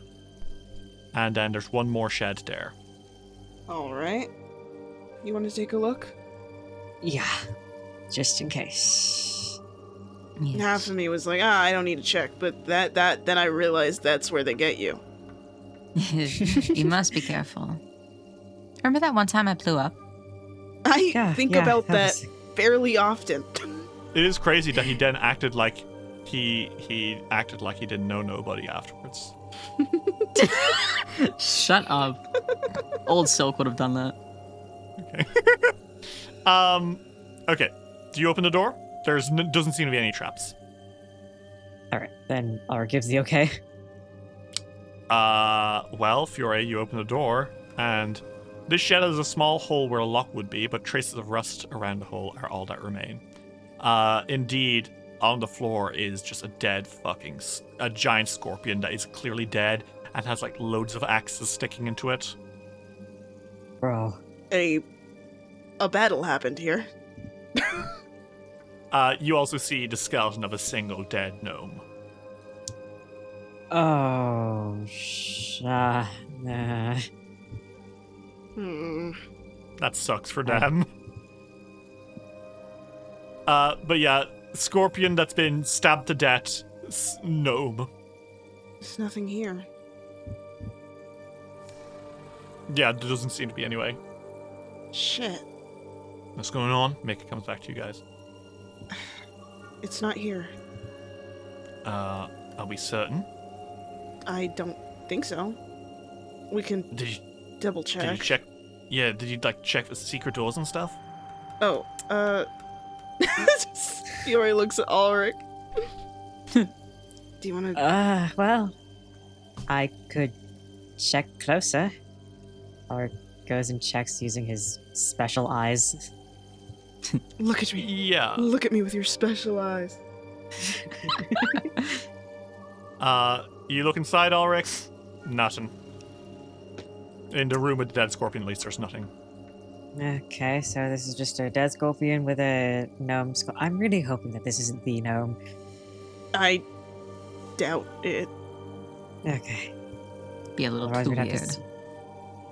And then there's one more shed there. Alright. You want to take a look? Yeah, just in case. Yes. Half of me was like, I don't need to check, but then I realized that's where they get you. You must be careful. Remember that one time I blew up? I think about that fairly often. It is crazy that he then acted like he acted like he didn't know nobody afterwards. Shut up. Old Silk would have done that. Okay. Okay. Do you open the door? Doesn't seem to be any traps. Alright, then Ulrich gives the okay. Well, Fiore, you open the door, and this shed has a small hole where a lock would be, but traces of rust around the hole are all that remain. Indeed, on the floor is just a giant scorpion that is clearly dead and has like loads of axes sticking into it. Bro. A battle happened here. You also see the skeleton of a single dead gnome. Oh, That sucks for them. But yeah, scorpion that's been stabbed to death, gnome. There's nothing here. Yeah, there doesn't seem to be anyway. Shit. What's going on? Mick comes back to you guys. It's not here. Are we certain? I don't think so. We can double check. Did you check? Yeah, did you check the secret doors and stuff? Oh, Fiore looks at Ulrich. Do you want to? Well, I could check closer. Or goes and checks using his special eyes. Look at me. Yeah. Look at me with your special eyes. You look inside, Ulrich? Nothing. In the room with the dead scorpion, at least, there's nothing. Okay, so this is just a dead scorpion with a gnome skull. I'm really hoping that this isn't the gnome. I doubt it. Okay. Be a little Otherwise too we'd have weird.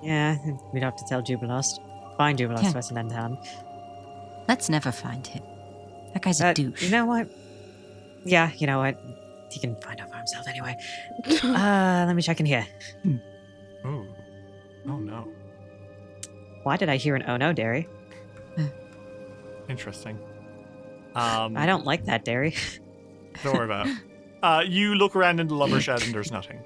Yeah, we'd have to tell Jubilost. Find Jubilost first and then tell him. Let's never find him. That guy's a douche. You know what? Yeah, you know what? He can find out for himself anyway. Let me check in here. Ooh. Oh no. Why did I hear an oh no, Derry? Interesting. I don't like that, Derry. Don't worry about it. You look around in the lumber shed and there's nothing.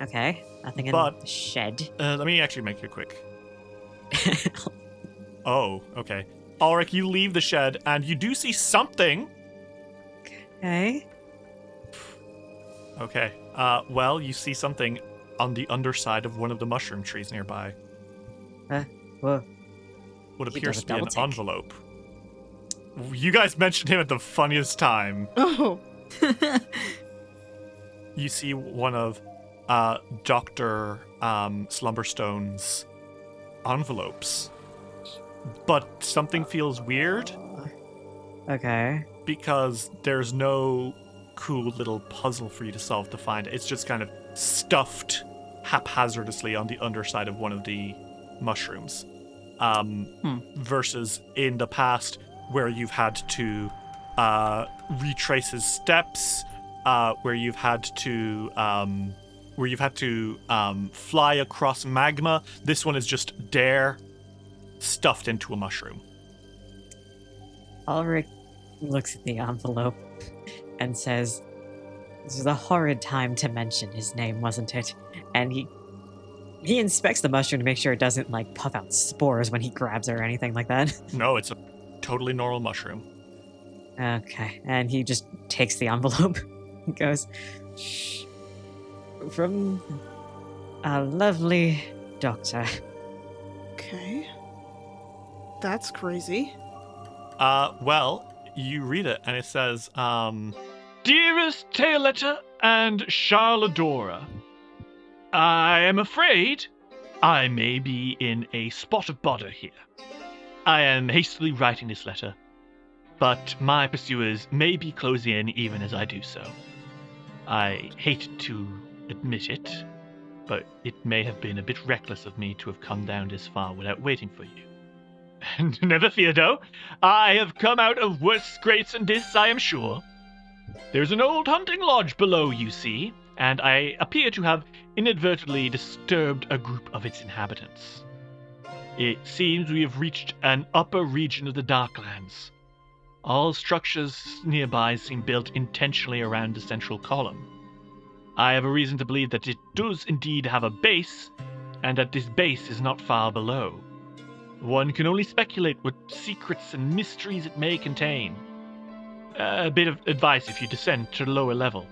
Okay, nothing in But, the shed. Let me actually make it quick. Oh, okay. Ulrich, you leave the shed and you do see something. Okay. Okay. Well, you see something on the underside of one of the mushroom trees nearby. Whoa. What He appears does to a be an double take. envelope. You guys mentioned him at the funniest time. Oh. You see one of Dr. Slumberstone's envelopes. But something feels weird Okay. because there's no cool little puzzle for you to solve to find it. It's just kind of stuffed haphazardly on the underside of one of the mushrooms. Versus in the past where you've had to retrace his steps, where you've had to fly across magma. This one is just there, stuffed into a mushroom. Ulrich looks at the envelope and says, "This is a horrid time to mention his name, wasn't it?" And he inspects the mushroom to make sure it doesn't like puff out spores when he grabs it or anything like that. No, it's a totally normal mushroom. Okay, and he just takes the envelope and goes, "From a lovely doctor." Okay. That's crazy. Well, you read it and it says, Dearest Tayletta and Charladora, I am afraid I may be in a spot of bother here. I am hastily writing this letter, but my pursuers may be closing in even as I do so. I hate to admit it, but it may have been a bit reckless of me to have come down this far without waiting for you. And never fear, though, I have come out of worse scrapes than this, I am sure. There's an old hunting lodge below, you see, and I appear to have inadvertently disturbed a group of its inhabitants. It seems we have reached an upper region of the Darklands. All structures nearby seem built intentionally around the central column. I have a reason to believe that it does indeed have a base, and that this base is not far below. One can only speculate what secrets and mysteries it may contain. A bit of advice if you descend to the lower level.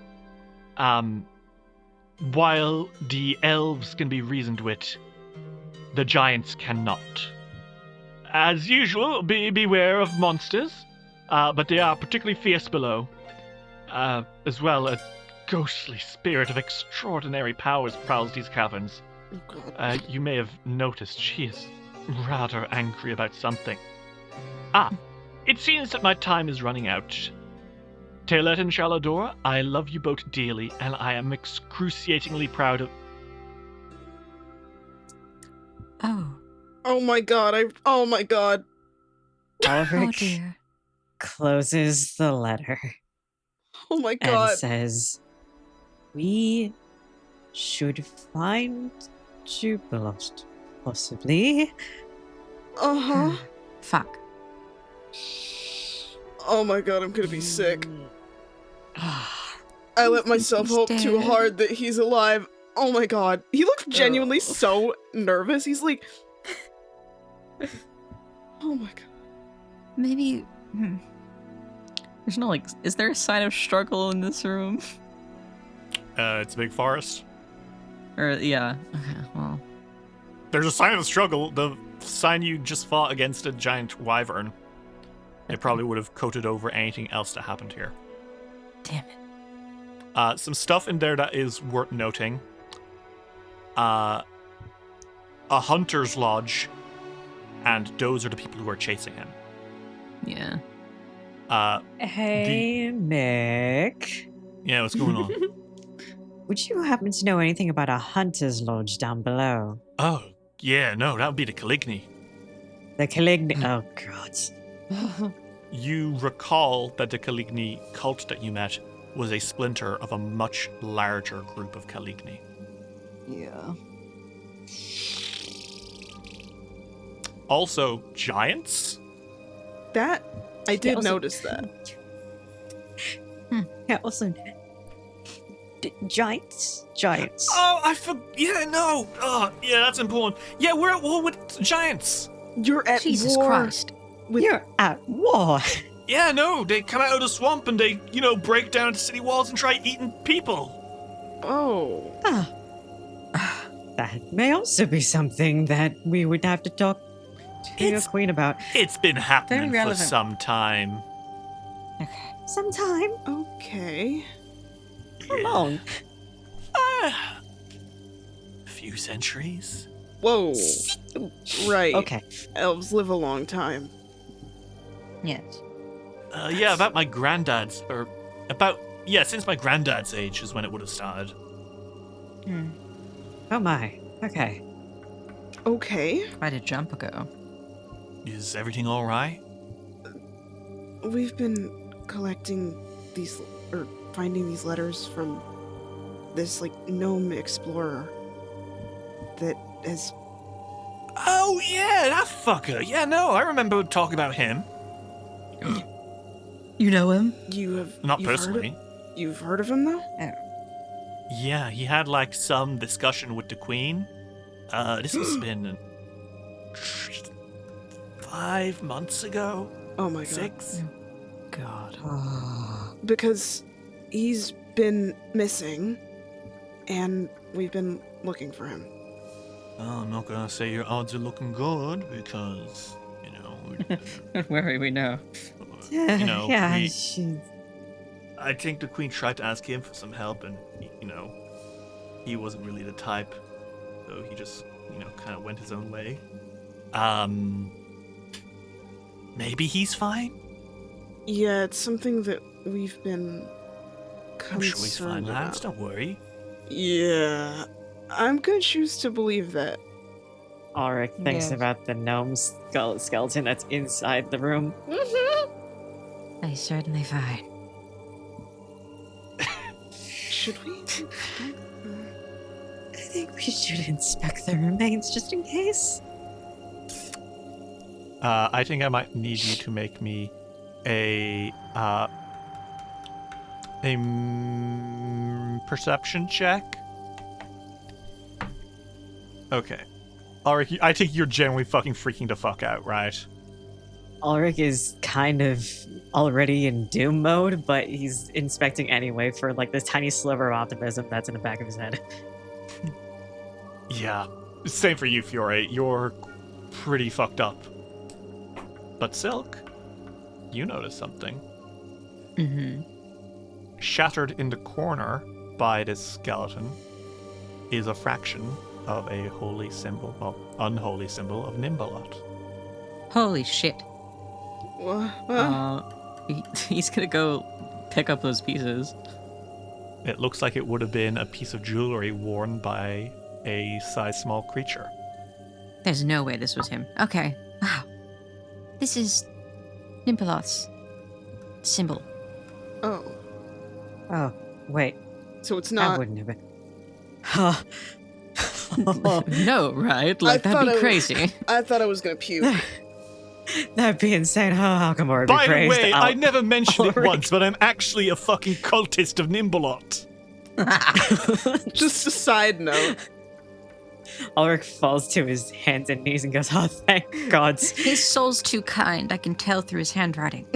While the elves can be reasoned with, the giants cannot. As usual, beware of monsters, but they are particularly fierce below. As well, a ghostly spirit of extraordinary powers prowls these caverns. Oh, God. You may have noticed she is rather angry about something. It seems that my time is running out. Taylette and Charladora, I love you both dearly, and I am excruciatingly proud of... Oh my god, oh my god. Ulrich dear. closes the letter Oh my and god. says, "We should find Jubilost, possibly." Uh-huh. Fuck. Oh my god, I'm gonna be sick. I let myself hope too dead. hard that he's alive. Oh my god. He looks genuinely so nervous. He's like... Oh my god. Maybe. There's no like. Is there a sign of struggle in this room? it's a big forest. Or yeah. Okay. Well. There's a sign of the struggle. The sign you just fought against a giant wyvern. It probably would have coated over anything else that happened here. Damn it. Some stuff in there that is worth noting. A hunter's lodge, and those are the people who are chasing him. Yeah. Hey, Mick. Yeah, what's going on? Would you happen to know anything about a hunter's lodge down below? Oh, yeah, no, that would be the Caligny. The Caligny. Oh, God. You recall that the Caligny cult that you met was a splinter of a much larger group of Caligny. Yeah. Also, giants? That... I did also- notice that. Yeah, also, giants. Oh, yeah, no. Oh, yeah, that's important. Yeah, we're at war with giants. You're at Jesus war. Christ. You're at war. Yeah, no, they come out of the swamp and they, break down the city walls and try eating people. Oh. That may also be something that we would have to talk to your queen about. It's been happening for relevant. some time. Okay. Sometime. Okay. How long? A few centuries. Whoa. Right. Okay. Elves live a long time. Yes. Yeah, about my granddad's, since my granddad's age is when it would have started. Oh my. Okay. Okay. Quite a jump ago. Is everything all right? We've been collecting finding these letters from this, gnome explorer that has... Oh, yeah, that fucker. Yeah, no, I remember talking about him. You know him? Not personally. You've heard of him, though? Yeah, he had, some discussion with the queen. This must have been 5 months ago. Oh my god. 6? God. Because he's been missing, and we've been looking for him. Well, I'm not gonna say your odds are looking good, because, Don't worry, we know. I think the queen tried to ask him for some help, and, he wasn't really the type. So he just, kind of went his own way. Maybe he's fine? Yeah, it's something that we've been I'm sure he's fine, about. lads, don't worry. Yeah, I'm gonna choose to believe that. Ulrich thinks about the gnome skeleton that's inside the room. I certainly fine. Should we? I think we should inspect the remains just in case. I think I might need you to make me a perception check. Okay. Ulrich, I think you're genuinely fucking freaking the fuck out, right? Ulrich is kind of already in doom mode, but he's inspecting anyway for this tiny sliver of optimism that's in the back of his head. Yeah. Same for you, Fiore. You're pretty fucked up. But Silk, you notice something. Mm-hmm. Shattered in the corner by this skeleton is a fraction of a unholy symbol of Nimbalot. Holy shit. He's gonna go pick up those pieces. It looks like it would have been a piece of jewelry worn by a size small creature. There's no way this was him. Okay. Wow. This is Nimbalot's symbol. Oh. Oh, wait. So it's That not... wouldn't have been... No, right? That'd be crazy. I thought I was gonna puke. That'd be insane. How come I By the way, I never mentioned it once, but I'm actually a fucking cultist of Nimbalot. Just a side note. Ulrich falls to his hands and knees and goes, oh, thank God. His soul's too kind. I can tell through his handwriting.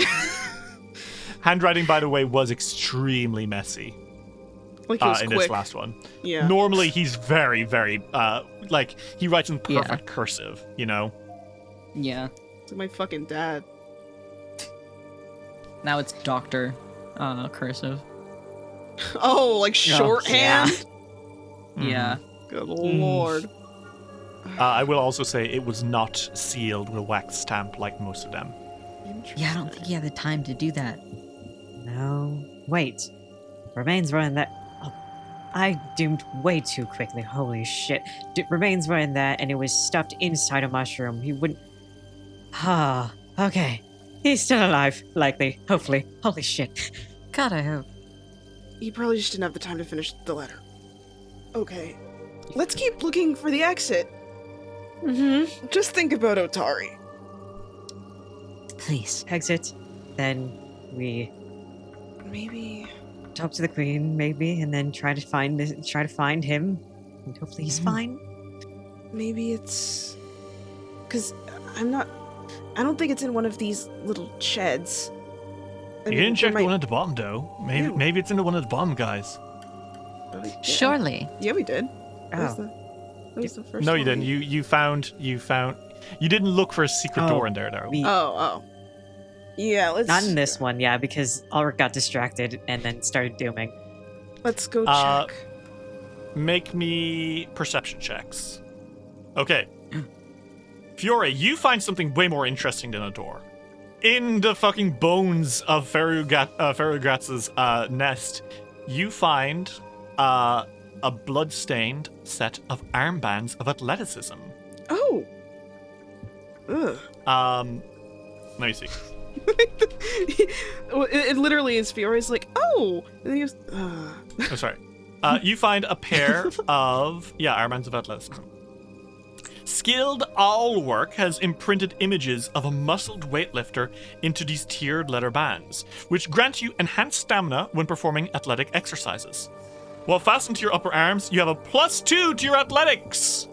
Handwriting, by the way, was extremely messy. Like he was in quick. this last one. Yeah. Normally, he's very, very, he writes in perfect cursive, Yeah. It's like my fucking dad. Now it's Doctor cursive. Oh, like shorthand? Yeah. Good lord. I will also say it was not sealed with a wax stamp like most of them. Yeah, I don't think he had the time to do that. No. Wait. Remains were in that. Oh, I doomed way too quickly. Holy shit. Remains were in there and it was stuffed inside a mushroom. He wouldn't. Ah, okay. He's still alive, likely. Hopefully. Holy shit. God, I hope. He probably just didn't have the time to finish the letter. Okay. Let's keep looking for the exit. Mm-hmm. Just think about Otari. Please. Exit. Then we... Maybe... talk to the queen, maybe, and then try to find him, and hopefully he's fine. Maybe it's because I don't think it's in one of these little sheds. You didn't check the one at the bottom, though. Maybe it's in the one at the bottom, guys. Yeah. Surely. Yeah, we did. Oh. That was the first No, one. you didn't. You found. You didn't look for a secret door in there, though. Oh. Yeah, let's... Not in this one, yeah, because Ulrich got distracted and then started dooming. Let's go check. Make me perception checks. Okay. Fiore, you find something way more interesting than a door. In the fucking bones of Ferugatz's nest, you find a blood-stained set of armbands of athleticism. Oh. Ugh. Let me see. It literally is Fiore's like, oh! And then he goes, Oh, sorry. You find a pair of, armbands of athleticism. Skilled owl work has imprinted images of a muscled weightlifter into these tiered leather bands, which grant you enhanced stamina when performing athletic exercises. While fastened to your upper arms, you have a +2 to your athletics!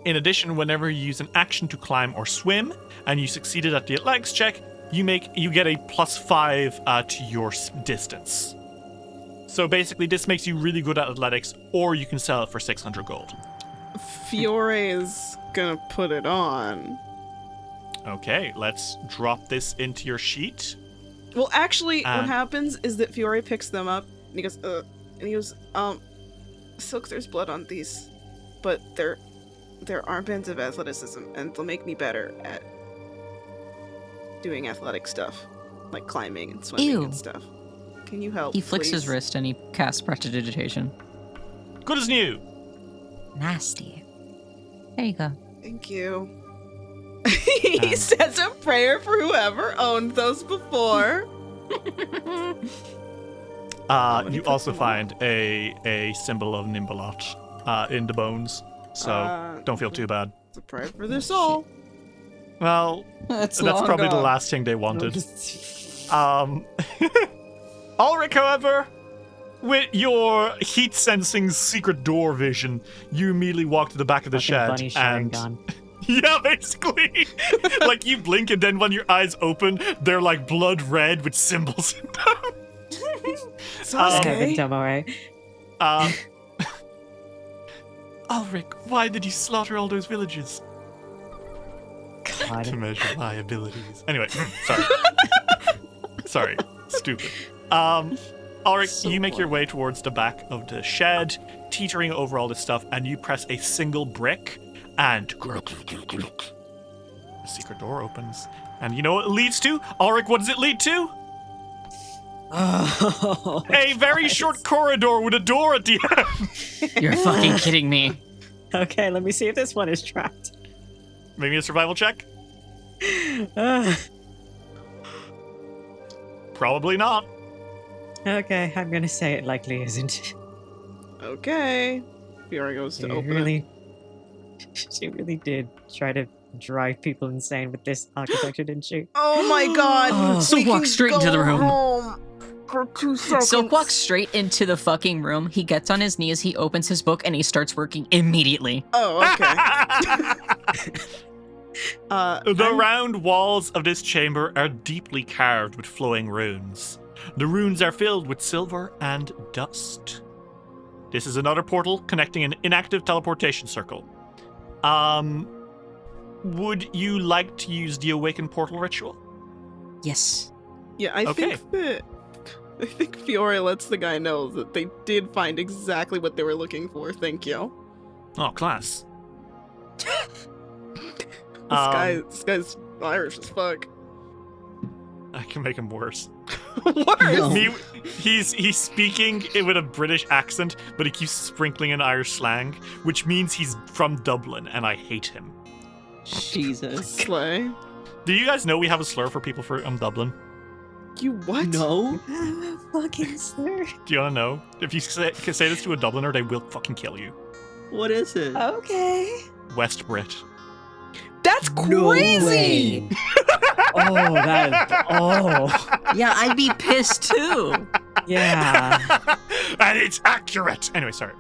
In addition, whenever you use an action to climb or swim, and you succeeded at the athletics check, you get a +5 to your distance. So basically, this makes you really good at athletics, or you can sell it for 600 gold. Fiore is gonna put it on. Okay, let's drop this into your sheet. Well, actually, what happens is that Fiore picks them up, and he goes, and he goes, Silk, there's blood on these, but they're armbands of athleticism, and they'll make me better at doing athletic stuff, like climbing and swimming and stuff. Can you help, He flicks please? his wrist and he casts prestidigitation. Good as new. Nasty. There you go. Thank you. He says a prayer for whoever owned those before. You also find a symbol of Nimbalot in the bones, so don't feel too bad. It's a prayer for their soul. Well, that's probably the last thing they wanted. Ulrich, however, with your heat-sensing secret door vision, you immediately walk to the back of the shed and... Yeah, basically. Like, you blink and then when your eyes open, they're like blood red with symbols in them. Ulrich, why did you slaughter all those villagers? God. To measure my abilities. Anyway, sorry. Stupid. Ulrich, you make your way towards the back of the shed, teetering over all this stuff, and you press a single brick, and the secret door opens. And you know what it leads to? Ulrich, what does it lead to? A very short corridor with a door at the end. You're fucking kidding me. Okay, let me see if this one is trapped. Maybe a survival check? Probably not. Okay, I'm gonna say it likely isn't. Okay. Fiora goes to open it. She really did try to drive people insane with this architecture, didn't she? Oh my god! So walk straight into the room. Home for 2 seconds. Silk walks straight into the fucking room. He gets on his knees, he opens his book, and he starts working immediately. Oh, okay. The round walls of this chamber are deeply carved with flowing runes. The runes are filled with silver and dust. This is another portal connecting an inactive teleportation circle. Would you like to use the Awaken Portal ritual? Yes. Yeah, I think Fiore lets the guy know that they did find exactly what they were looking for. Thank you. Oh, class. This guy's Irish as fuck. I can make him worse. Worse? He's speaking with a British accent, but he keeps sprinkling in Irish slang, which means he's from Dublin, and I hate him. Jesus. Slay. Do you guys know we have a slur for people from Dublin? You what? No. Fucking slur. Do you want to know? If you say this to a Dubliner, they will fucking kill you. What is it? Okay. West Brit. That's crazy! Oh, Yeah, I'd be pissed too. Yeah. And it's accurate. Anyway, sorry.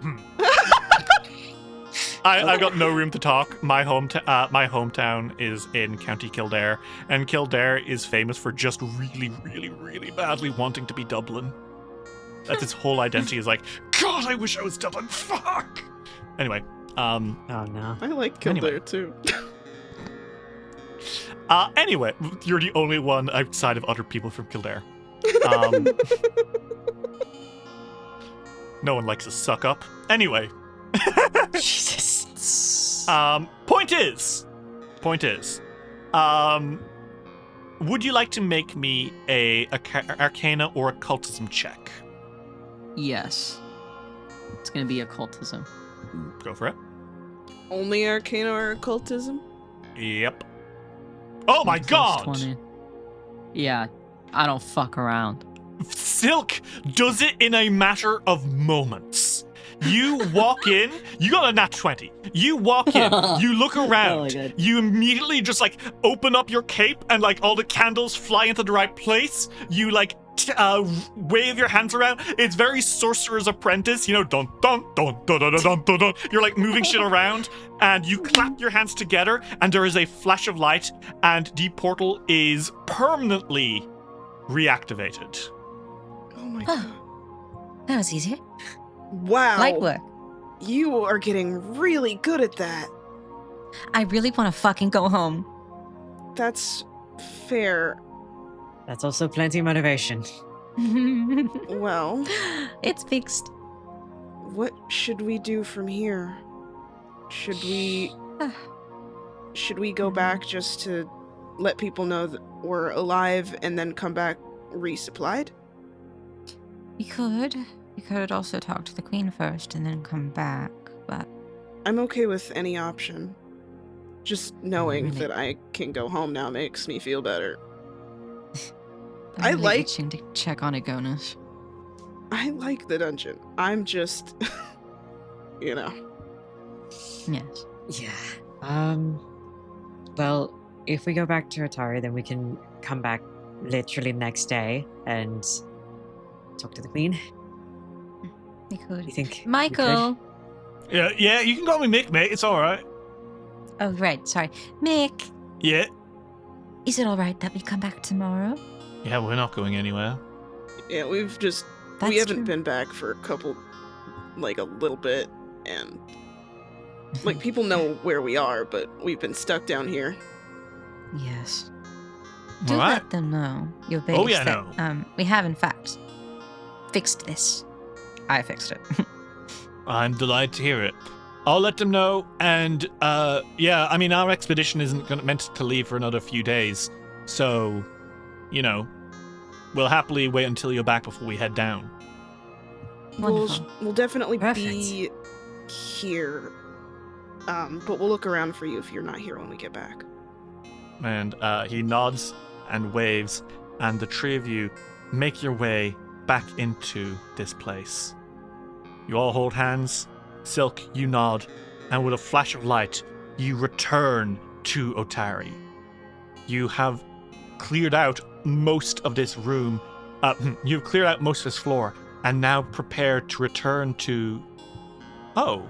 I've got no room to talk. My hometown is in County Kildare, and Kildare is famous for just really, really, really badly wanting to be Dublin. That's its whole identity. Is like, God, I wish I was Dublin. Fuck. Anyway. Oh no. I like Kildare too. Anyway, you're the only one outside of other people from Kildare. No one likes to suck up. Anyway. Jesus. Point is, would you like to make me a Arcana or Occultism check? Yes. It's gonna be occultism. Go for it. Only Arcana or Occultism? Yep. Oh my god! 20. Yeah, I don't fuck around. Silk does it in a matter of moments. You walk in, you got a nat 20. You walk in, you look around, you immediately just like open up your cape and like all the candles fly into the right place. You like wave your hands around. It's very Sorcerer's Apprentice, you know, dun dun dun dun dun dun dun dun. You're like moving shit around and you clap your hands together and there is a flash of light and the portal is permanently reactivated. Oh my god. That was easier. Wow. Light work. You are getting really good at that. I really want to fucking go home. That's fair. That's also plenty of motivation. Well, it's fixed. What should we do from here? Should we go back just to let people know that we're alive and then come back resupplied? We could. We could also talk to the queen first and then come back, but... I'm okay with any option. Just knowing that I can go home now makes me feel better. I'm really itching to check on Agonis. I like the dungeon. I'm just... you know. Yes. Yeah. Well, if we go back to Atari, then we can come back literally next day and talk to the queen. We could. You think? Michael! Yeah, you can call me Mick, mate. It's alright. Oh, right. Sorry. Mick! Yeah? Is it alright that we come back tomorrow? Yeah, we're not going anywhere. Yeah, we haven't been back for a little bit, and like people know where we are, but we've been stuck down here. Yes. Do let them know your base. Oh, yeah, that, we have in fact fixed this. I fixed it. I'm delighted to hear it. I'll let them know, and yeah, I mean our expedition isn't meant to leave for another few days, so you know, we'll happily wait until you're back before we head down. We'll definitely be here, but we'll look around for you if you're not here when we get back. And he nods and waves, and the three of you make your way back into this place. You all hold hands. Silk, you nod, and with a flash of light, you return to Otari. You have cleared out most of this room. You've cleared out most of this floor, and now prepared to return to... Oh,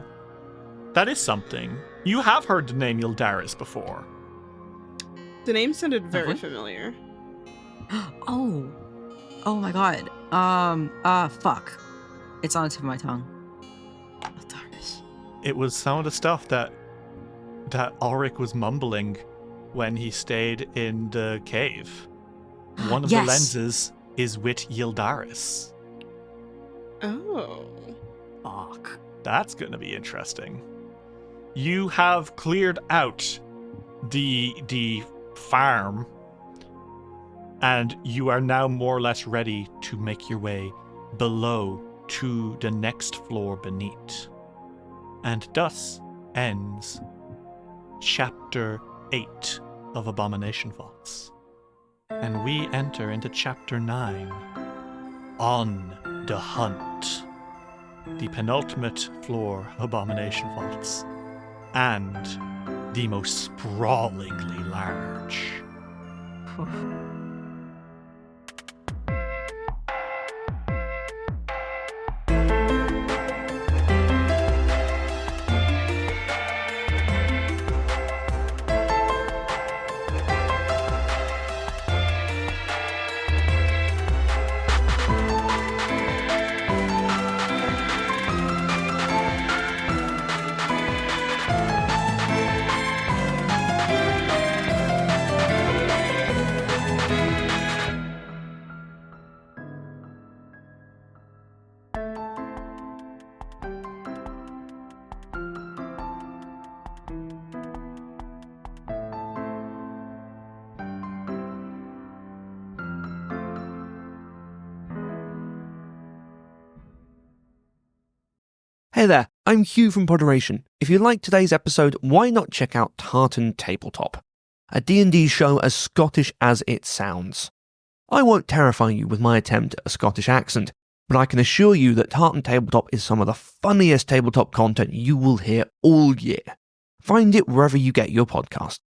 that is something. You have heard the name Yldaris before. The name sounded very familiar. Oh my god. Fuck. It's on the tip of my tongue. It was some of the stuff that Ulrich was mumbling when he stayed in the cave. One of the lenses is with Yldaris. Oh. Fuck. That's gonna be interesting. You have cleared out the farm, and you are now more or less ready to make your way below to the next floor beneath. And thus ends Chapter 8 of Abomination Vaults. And we enter into Chapter 9, On the Hunt, the penultimate floor of Abomination Vaults, and the most sprawlingly large. Hey there, I'm Hugh from Moderation. If you liked today's episode, why not check out Tartan Tabletop, a D&D show as Scottish as it sounds. I won't terrify you with my attempt at a Scottish accent, but I can assure you that Tartan Tabletop is some of the funniest tabletop content you will hear all year. Find it wherever you get your podcasts.